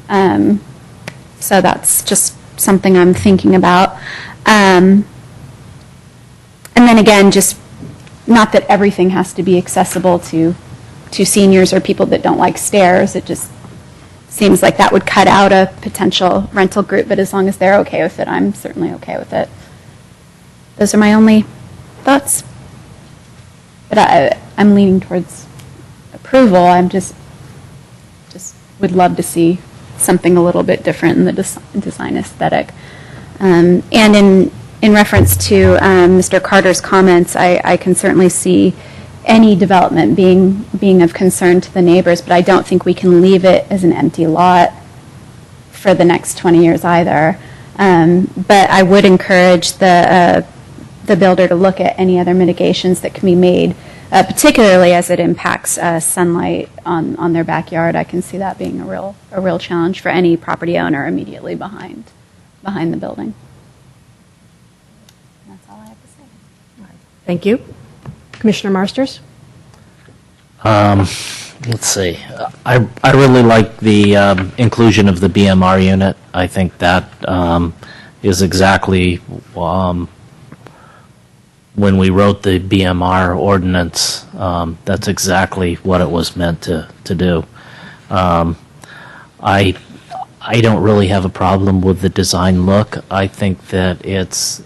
So that's just something I'm thinking about. And then again, just not that everything has to be accessible to seniors or people that don't like stairs. It just seems like that would cut out a potential rental group, but as long as they're okay with it, I'm certainly okay with it. Those are my only thoughts. But I'm leaning towards approval. I'm just would love to see something a little bit different in the design aesthetic. And in reference to Mr. Carter's comments, I can certainly see any development being of concern to the neighbors, but I don't think we can leave it as an empty lot for the next 20 years either. But I would encourage the builder to look at any other mitigations that can be made, particularly as it impacts sunlight on their backyard. I can see that being a real challenge for any property owner immediately behind the building. That's all I have to say. Thank you. Commissioner Marsters? Let's see. I really like the inclusion of the BMR unit. I think that is exactly when we wrote the BMR ordinance, that's exactly what it was meant to do. I don't really have a problem with the design look. I think that it's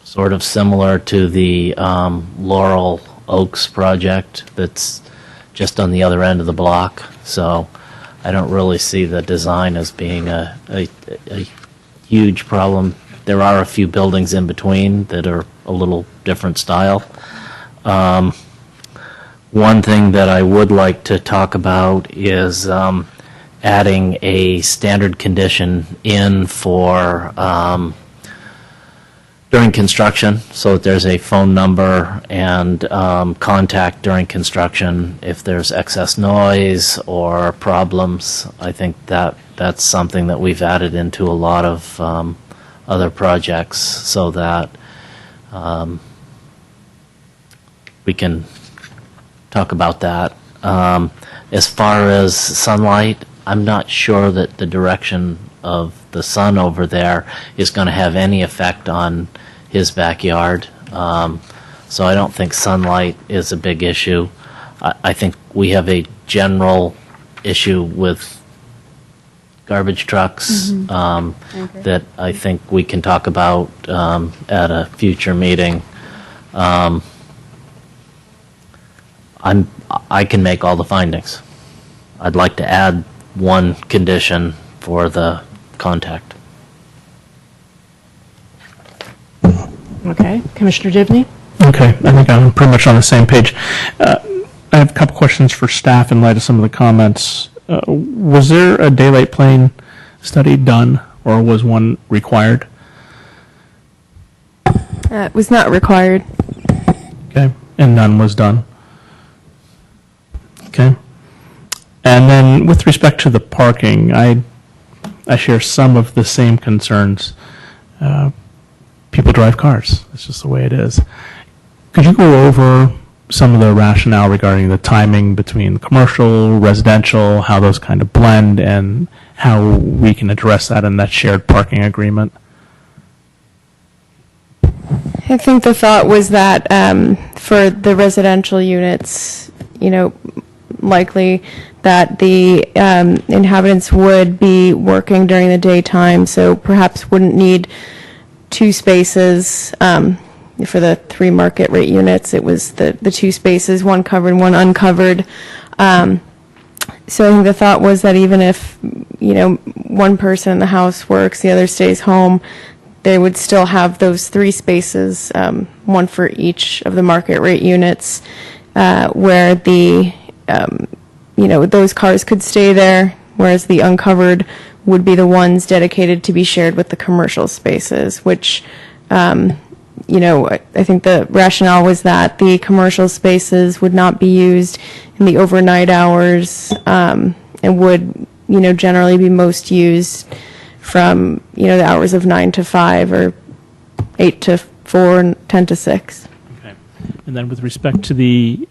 sort of similar to the Laurel Oaks project that's just on the other end of the block. So I don't really see the design as being a huge problem. There are a few buildings in between that are a little different style. One thing that I would like to talk about is adding a standard condition in for during construction, so that there's a phone number and contact during construction if there's excess noise or problems. I think that's something that we've added into a lot of other projects so that we can talk about that. As far as sunlight, I'm not sure that the direction of the sun over there is going to have any effect on his backyard. So I don't think sunlight is a big issue. I think we have a general issue with garbage trucks that I think we can talk about at a future meeting. I can make all the findings. I'd like to add one condition for the contact. Okay. Commissioner Divney? Okay, I think I'm pretty much on the same page. I have a couple questions for staff in light of some of the comments Was there a daylight plane study done, or was one required? It was not required. Okay, and none was done. Okay. And then with respect to the parking, I share some of the same concerns. People drive cars. It's just the way it is. Could you go over some of the rationale regarding the timing between commercial, residential, how those kind of blend, and how we can address that in that shared parking agreement? I think the thought was that for the residential units, likely that the inhabitants would be working during the daytime, so perhaps wouldn't need two spaces. For the 3 market rate units, it was the 2 spaces, one covered, one uncovered. So I think the thought was that even if, one person in the house works, the other stays home, they would still have those 3 spaces, one for each of the market rate units, where the, those cars could stay there, whereas the uncovered would be the ones dedicated to be shared with the commercial spaces, which, I think the rationale was that the commercial spaces would not be used in the overnight hours, and would, generally be most used from, the hours of 9 to 5 or 8 to 4 and 10 to 6. Okay. And then with respect to the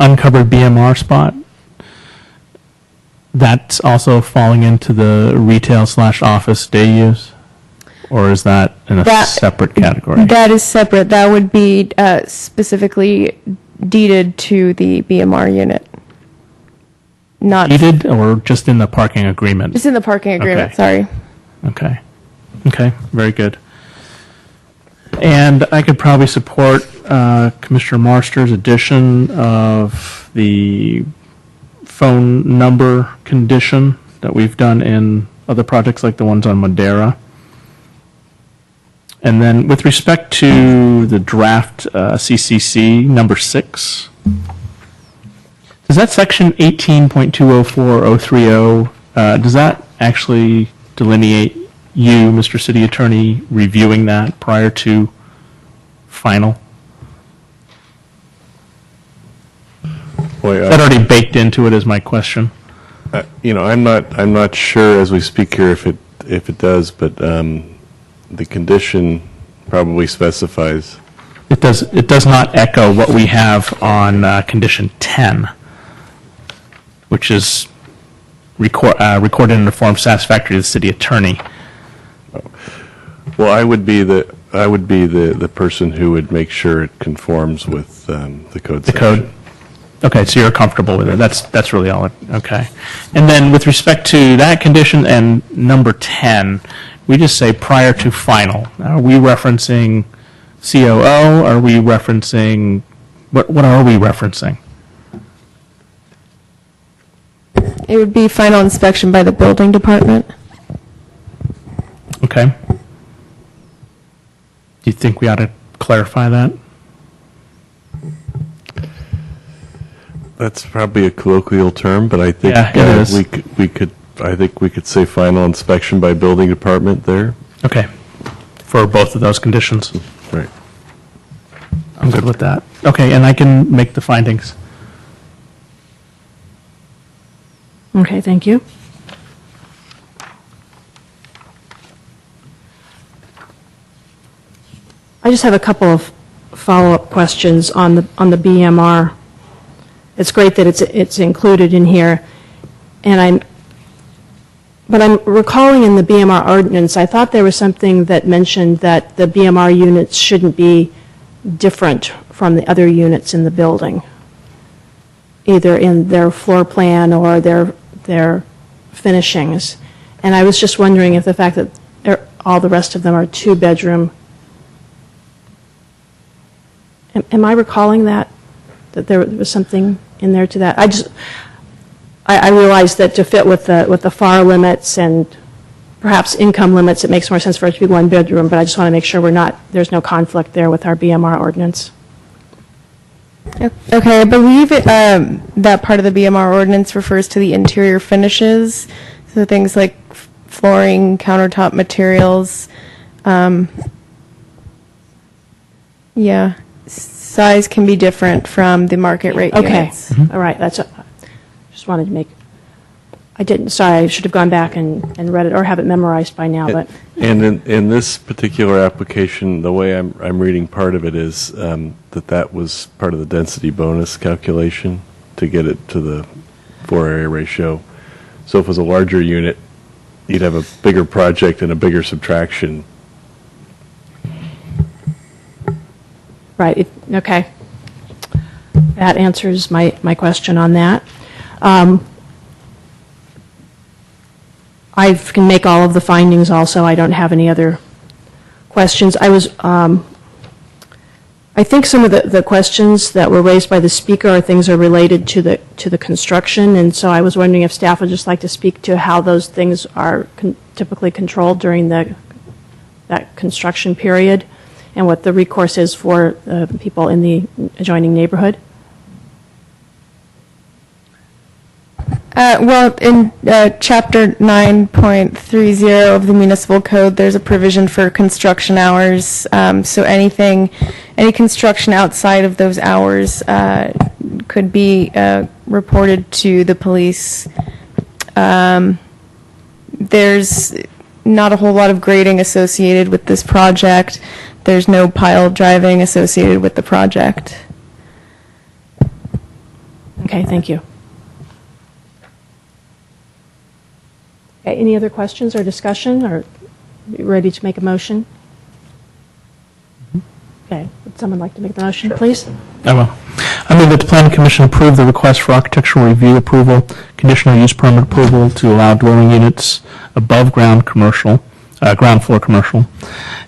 uncovered BMR spot, that's also falling into the retail/office day use? Or is that in a separate category? That is separate. That would be specifically deeded to the BMR unit. Not Deeded or just in the parking agreement? just in the parking agreement, Okay. sorry. Okay. Okay, very good. And I could probably support Commissioner Marster's addition of the phone number condition that we've done in other projects like the ones on Madera. And then with respect to the draft CCC number 6, does that section 18.204030, does that actually delineate you, Mr. City Attorney, reviewing that prior to final? Boy, Is that already baked into it is my question. I'm not sure as we speak here if it does, but the condition probably specifies. It does not echo what we have on condition 10, which is recorded in a form satisfactory to the city attorney. Well, I would be the person who would make sure it conforms with the code. The code? Okay, so you're comfortable with it. That's really all. Okay. And then with respect to that condition and number 10, we just say prior to final. Are we referencing COO? Are we referencing, what are we referencing? It would be final inspection by the building department. Okay. Do you think we ought to clarify that? That's probably a colloquial term, but I think Yeah, it is. I think we could say final inspection by building department there. Okay. For both of those conditions. Right. I'm good with that. Okay, and I can make the findings. Okay, thank you. I just have a couple of follow-up questions on the BMR. It's great that it's included in here, but I'm recalling in the BMR ordinance, I thought there was something that mentioned that the BMR units shouldn't be different from the other units in the building, either in their floor plan or their finishings. And I was just wondering if the fact that all the rest of them are 2-bedroom, am I recalling that there was something in there to that? I realized that to fit with the FAR limits and perhaps income limits, it makes more sense for it to be 1-bedroom, but I just want to make sure there's no conflict there with our BMR ordinance. Okay, I believe that part of the BMR ordinance refers to the interior finishes, so things like flooring, countertop materials. Yeah, size can be different from the market rate Okay, units. all right, just wanted to make, I didn't, sorry, I should have gone back and read it, or have it memorized by now, but, And in this particular application, the way I'm reading part of it is that was part of the density bonus calculation to get it to the floor area ratio. So if it was a larger unit, you'd have a bigger project and a bigger subtraction. right, okay. That answers my question on that. I can make all of the findings also. I don't have any other questions. I think some of the questions that were raised by the speaker are things are related to the construction, and so I was wondering if staff would just like to speak to how those things are typically controlled during that construction period, and what the recourse is for people in the adjoining neighborhood. Well, in Chapter 9.30 of the Municipal Code, there's a provision for construction hours. So any construction outside of those hours could be reported to the police. There's not a whole lot of grading associated with this project. There's no pile driving associated with the project. Okay, thank you. Okay, any other questions or discussion, or you ready to make a motion? Okay, would someone like to make the motion, please? I will. I move that the Planning Commission approve the request for architectural review approval, conditional use permit approval to allow dwelling units above ground commercial, ground floor commercial,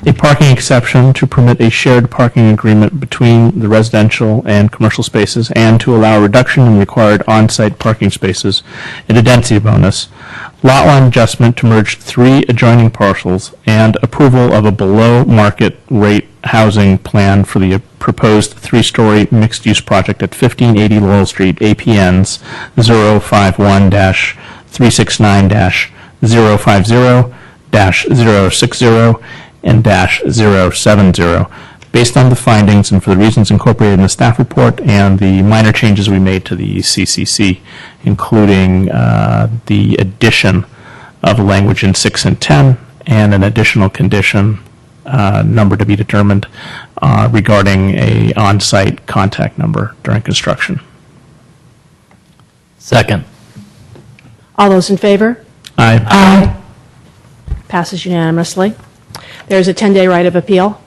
a parking exception to permit a shared parking agreement between the residential and commercial spaces, and to allow a reduction in required on-site parking spaces, and a density bonus, lot line adjustment to merge 3 adjoining parcels, and approval of a below-market rate housing plan for the proposed 3-story mixed-use project at 1580 Laurel Street, APNs 051-369-050-060 and -070, based on the findings and for the reasons incorporated in the staff report and the minor changes we made to the CCC, including the addition of language in 6 and 10 and an additional condition, number to be determined, regarding a on-site contact number during construction. Second. All those in favor? Aye. Passes unanimously. There's a 10-day right of appeal.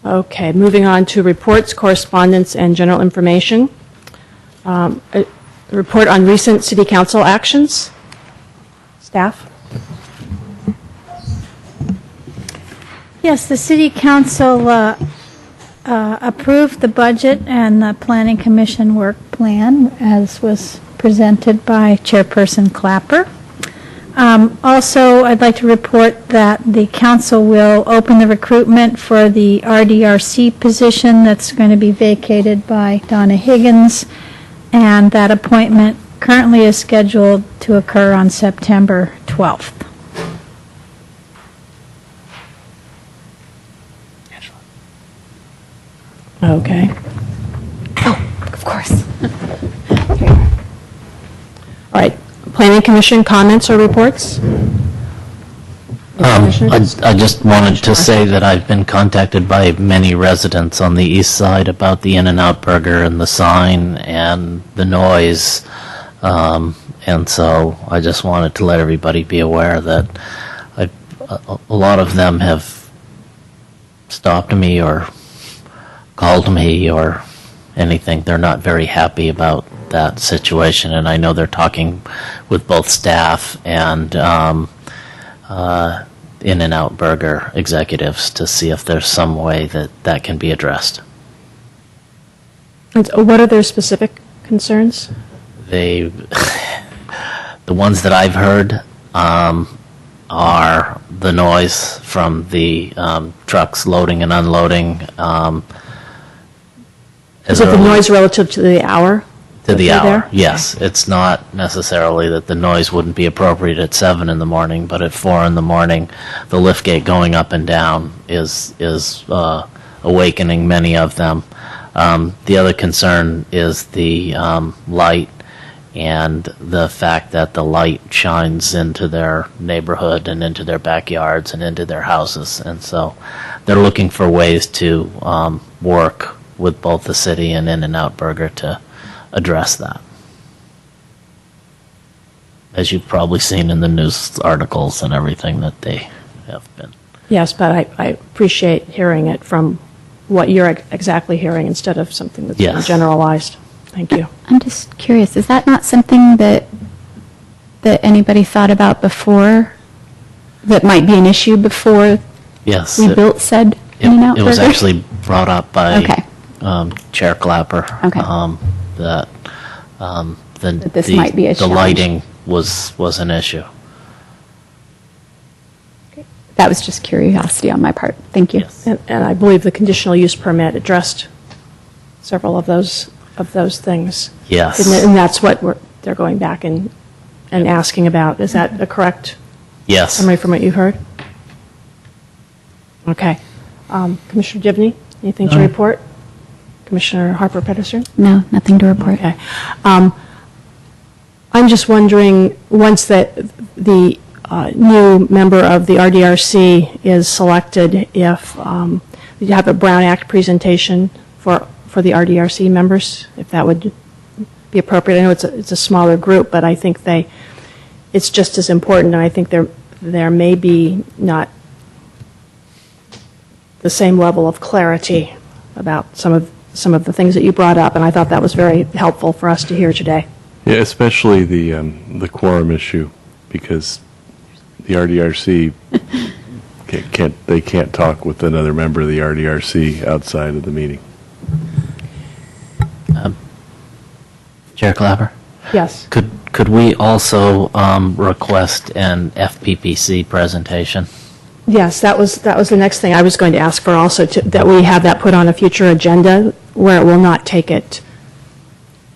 Okay, moving on to reports, correspondence, and general information. A report on recent city council actions. Staff? Yes, the city council approved the budget and the planning commission work plan as was presented by Chairperson Clapper. Also, I'd like to report that the council will open the recruitment for the RDRC position that's going to be vacated by Donna Higgins, and that appointment currently is scheduled to occur on September 12th. Okay. Oh, of course. All right. Planning Commission comments or reports? I just wanted to say that I've been contacted by many residents on the east side about the In-N-Out Burger and the sign and the noise. And so I just wanted to let everybody be aware that a lot of them have stopped me or called me or anything. They're not very happy about that situation, and I know they're talking with both staff and In-N-Out Burger executives to see if there's some way that can be addressed. And what are their specific concerns? The ones that I've heard, are the noise from the trucks loading and unloading. Is it the noise relative to the hour? To the that they're hour, there? yes. It's not necessarily that the noise wouldn't be appropriate at 7 in the morning, but at 4 in the morning, the lift gate going up and down is awakening many of them. The other concern is the light and the fact that the light shines into their neighborhood and into their backyards and into their houses. And so they're looking for ways to work with both the city and In-N-Out Burger to address that. As you've probably seen in the news articles and everything that they have been. Yes, but I appreciate hearing it from what you're exactly hearing instead of something that's been Yes. generalized. Thank you. I'm just curious, is that not something that anybody thought about before, that might be an issue before Yes. we built said In-N-Out It was Burger? actually brought up by Okay. Chair Clapper. Okay. That That this might be a the challenge. lighting was an issue. That was just curiosity on my part. Thank you. Yes. And I believe the conditional use permit addressed several of those things. Yes. Didn't it? And that's what they're going back and asking about. Is that a correct Yes. summary from what you heard? Okay. Commissioner Givney, anything to report? Commissioner Harper Pedersen? No, nothing to report. Okay. I'm just wondering, once the new member of the RDRC is selected, if you have a Brown Act presentation for the RDRC members, if that would be appropriate. I know it's a smaller group, but I think it's just as important, and I think there may be not the same level of clarity about some of the things that you brought up, and I thought that was very helpful for us to hear today. Yeah, especially the quorum issue, because the RDRC can't talk with another member of the RDRC outside of the meeting. Chair Clapper? Yes. Could we also request an FPPC presentation? Yes, that was the next thing I was going to ask for also, that we have that put on a future agenda where it will not take it,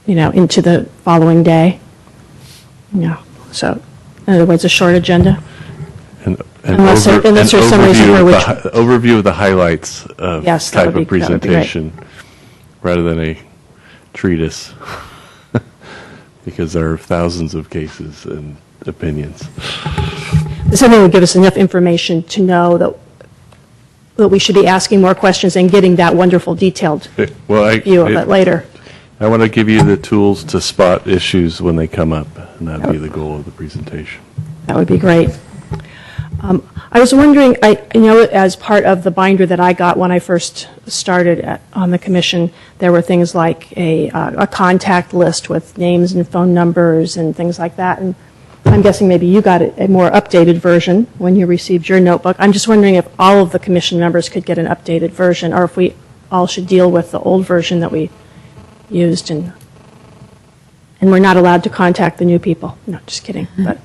into the following day. So, in other words, a short agenda. An Unless there's some reason for which. overview of the highlights of Yes, that type would of be great. presentation, rather than a treatise, because there are thousands of cases and opinions. Something would give us enough information to know that we should be asking more questions and getting that wonderful detailed Well, view of it later. I want to give you the tools to spot issues when they come up, and that'd be the goal of the presentation. That would be great. I was wondering, as part of the binder that I got when I first started on the commission, there were things like a contact list with names and phone numbers and things like that. And I'm guessing maybe you got a more updated version when you received your notebook. I'm just wondering if all of the commission members could get an updated version, or if we all should deal with the old version that we used, and we're not allowed to contact the new people. No, just kidding. But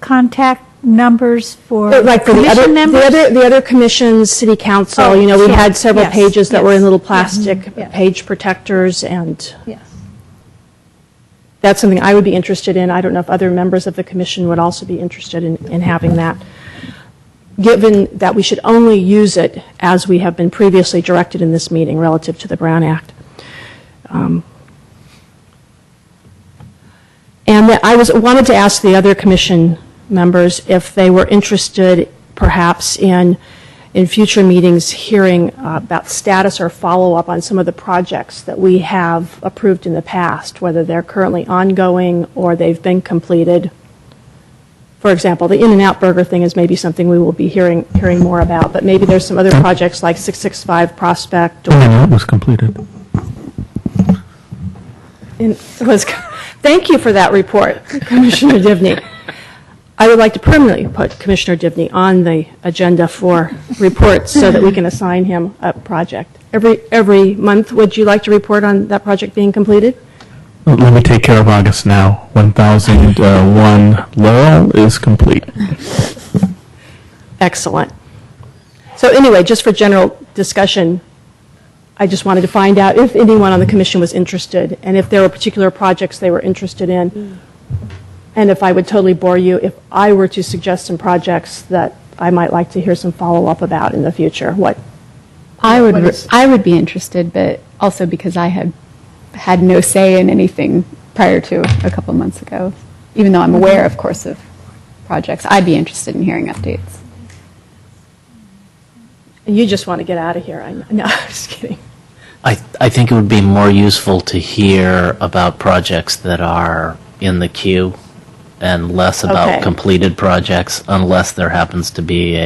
Contact numbers for like for the other, commission members? the other commissions, city council, Oh, we sure. had several Yes, pages that were in yes, little yes, plastic yes. page protectors, and Yes. that's something I would be interested in. I don't know if other members of the commission would also be interested in having that, given that we should only use it as we have been previously directed in this meeting relative to the Brown Act. And that I wanted to ask the other commission members if they were interested perhaps in future meetings hearing about status or follow-up on some of the projects that we have approved in the past, whether they're currently ongoing or they've been completed. For example, the In-N-Out Burger thing is maybe something we will be hearing more about, but maybe there's some other projects like 665 Prospect. It was completed. Thank you for that report, Commissioner Divney. I would like to permanently put Commissioner Divney on the agenda for reports so that we can assign him a project. Every month, would you like to report on that project being completed? Let me take care of August now. 1001 Laurel is complete. Excellent. So anyway, just for general discussion, I just wanted to find out if anyone on the commission was interested, and if there were particular projects they were interested in, and if I would totally bore you if I were to suggest some projects that I might like to hear some follow-up about in the future. What I what is- would be interested, but also because I had no say in anything prior to a couple of months ago. Even though I'm aware, of course, of projects, I'd be interested in hearing updates. You just want to get out of here. No, I'm just kidding. I think it would be more useful to hear about projects that are in the queue and less about Okay. completed projects, unless there happens to be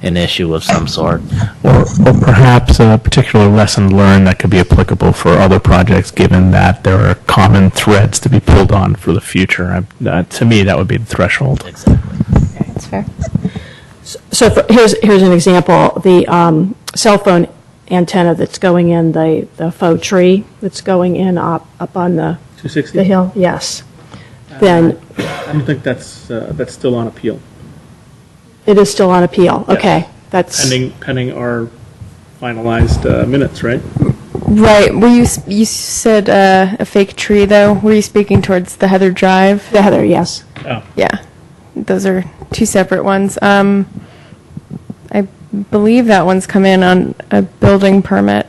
an issue of some sort. Or perhaps a particular lesson learned that could be applicable for other projects, given that there are common threads to be pulled on for the future. To me, that would be the threshold. Exactly. That's fair. So here's an example. The cell phone antenna that's going in, the faux tree that's going in up on the 260? hill, yes. Then I don't think that's still on appeal. it is still on appeal. Yes. Okay, that's, Pending our finalized minutes, right? Right. You said a fake tree, though. Were you speaking towards the Heather Drive? the Heather, yes. Oh. Yeah. Those are two separate ones. I believe that one's come in on a building permit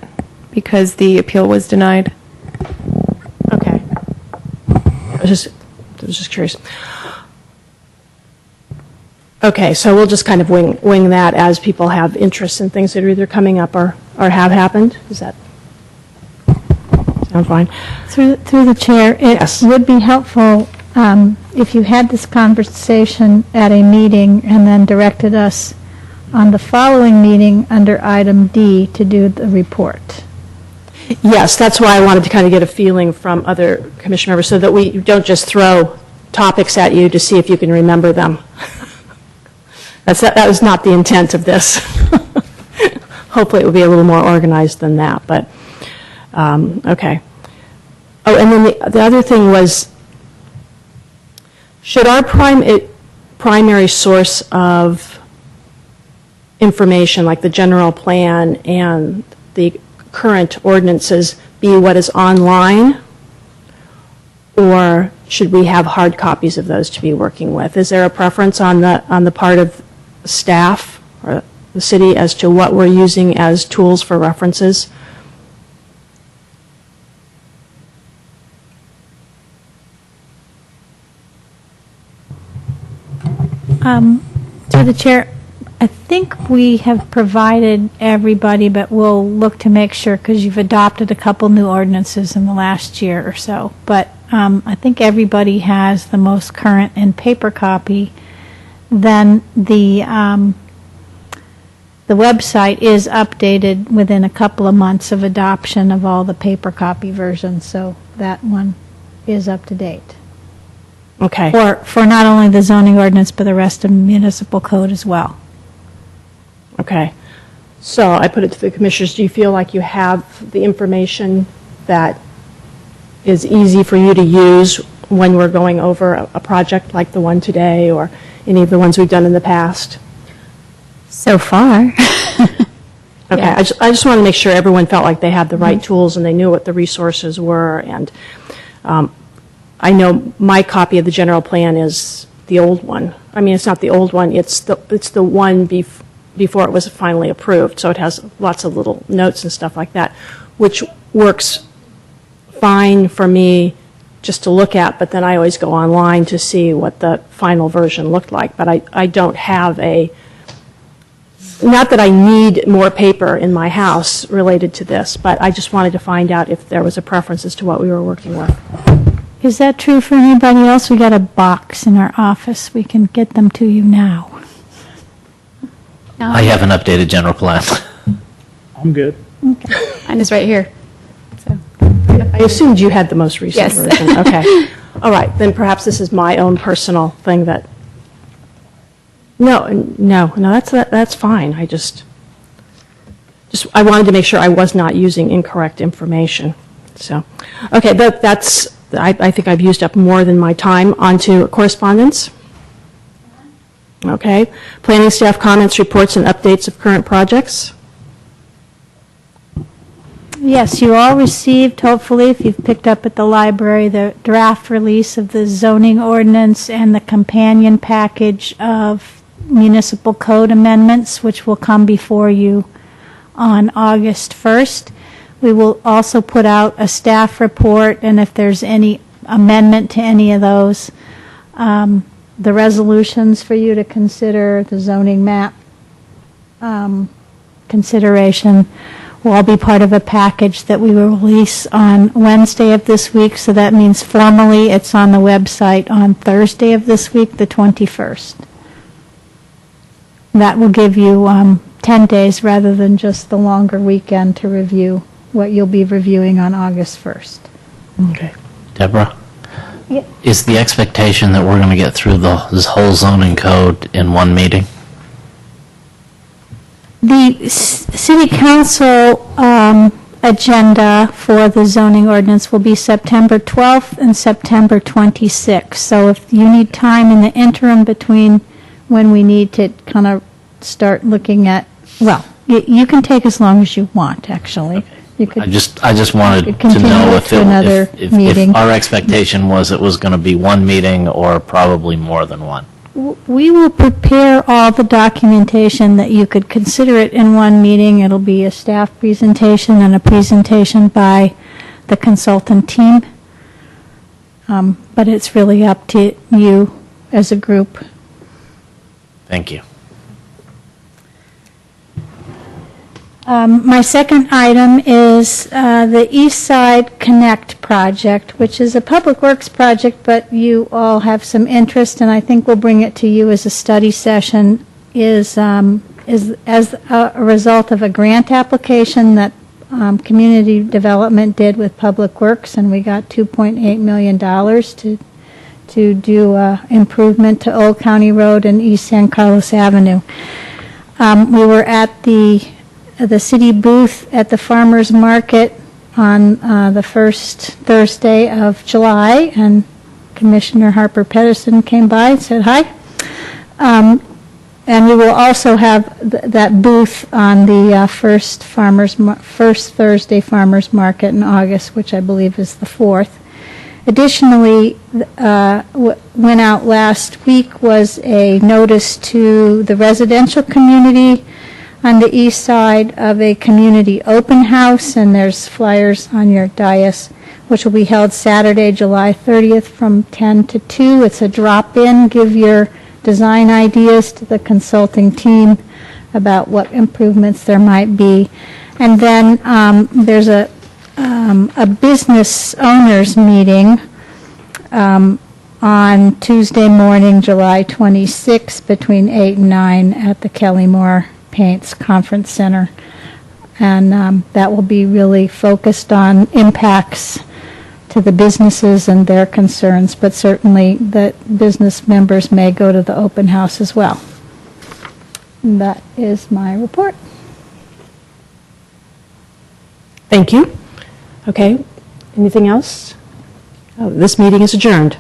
because the appeal was denied. Okay. I was just curious. Okay, so we'll just kind of wing that as people have interest in things that are either coming up or have happened. Does that sound fine? Through the chair, Yes. it would be helpful if you had this conversation at a meeting and then directed us on the following meeting under item D to do the report. Yes, that's why I wanted to kind of get a feeling from other commission members so that we don't just throw topics at you to see if you can remember them. That was not the intent of this. Hopefully it will be a little more organized than that, but, okay. Oh, and then the other thing was, should our primary source of information, like the general plan and the current ordinances, be what is online? Or should we have hard copies of those to be working with? Is there a preference on the part of staff or the city as to what we're using as tools for references? Through the chair, I think we have provided everybody, but we'll look to make sure, because you've adopted a couple new ordinances in the last year or so. But I think everybody has the most current and paper copy. Then the website is updated within a couple of months of adoption of all the paper copy versions, so that one is up to date. Okay. For not only the zoning ordinance, but the rest of municipal code as well. Okay. So I put it to the commissioners, do you feel like you have the information that is easy for you to use when we're going over a project like the one today or any of the ones we've done in the past? So far. Okay, Yeah. I just want to make sure everyone felt like they had the right tools and they knew what the resources were. And I know my copy of the general plan is the old one. I mean, it's not the old one, it's the one before it was finally approved. So it has lots of little notes and stuff like that, which works fine for me just to look at, but then I always go online to see what the final version looked like. But I don't have not that I need more paper in my house related to this, but I just wanted to find out if there was a preference as to what we were working with. Is that true for anybody else? We got a box in our office. We can get them to you now. I have an updated general plan. I'm good. Mine is right here. So. I assumed you had the most recent Yes. version. Okay. All right, then perhaps this is my own personal thing that, no, that's fine. I I wanted to make sure I was not using incorrect information. So, okay, that's I think I've used up more than my time. On to correspondence. Okay. Planning staff comments, reports, and updates of current projects. Yes, you all received, hopefully, if you've picked up at the library, the draft release of the zoning ordinance and the companion package of municipal code amendments, which will come before you on August 1st. We will also put out a staff report, and if there's any amendment to any of those, the resolutions for you to consider, the zoning map consideration, will all be part of a package that we will release on Wednesday of this week. So that means formally it's on the website on Thursday of this week, the 21st. That will give you 10 days rather than just the longer weekend to review what you'll be reviewing on August 1st. Okay. Deborah? Yeah. Is the expectation that we're going to get through this whole zoning code in one meeting? The city council agenda for the zoning ordinance will be September 12th and September 26th. So if you need time in the interim between when we need to kind of start looking at, well, you can take as long as you want, actually. Okay. You could, I just wanted could to know continue if, to another if meeting. our expectation was it was going to be one meeting or probably more than one. We will prepare all the documentation that you could consider it in one meeting. It'll be a staff presentation and a presentation by the consultant team. But it's really up to you as a group. Thank you. My second item is the East Side Connect project, which is a public works project, but you all have some interest, and I think we'll bring it to you as a study session, is as a result of a grant application that community development did with Public Works, and we got $2.8 million to do improvement to Old County Road and East San Carlos Avenue. We were at the city booth at the farmers market on the first Thursday of July, and Commissioner Harper Pedersen came by and said hi. And we will also have that booth on the first Thursday farmers market in August, which I believe is the 4th. Additionally, went out last week was a notice to the residential community on the east side of a community open house, and there's flyers on your dais, which will be held Saturday, July 30th from 10 to 2. It's a drop-in. Give your design ideas to the consulting team about what improvements there might be. And then there's a business owners meeting on Tuesday morning, July 26th, between 8 and 9 at the Kelly Moore Paints Conference Center, and that will be really focused on impacts to the businesses and their concerns, but certainly that business members may go to the open house as well. And that is my report. Thank you. Okay. Anything else? This meeting is adjourned.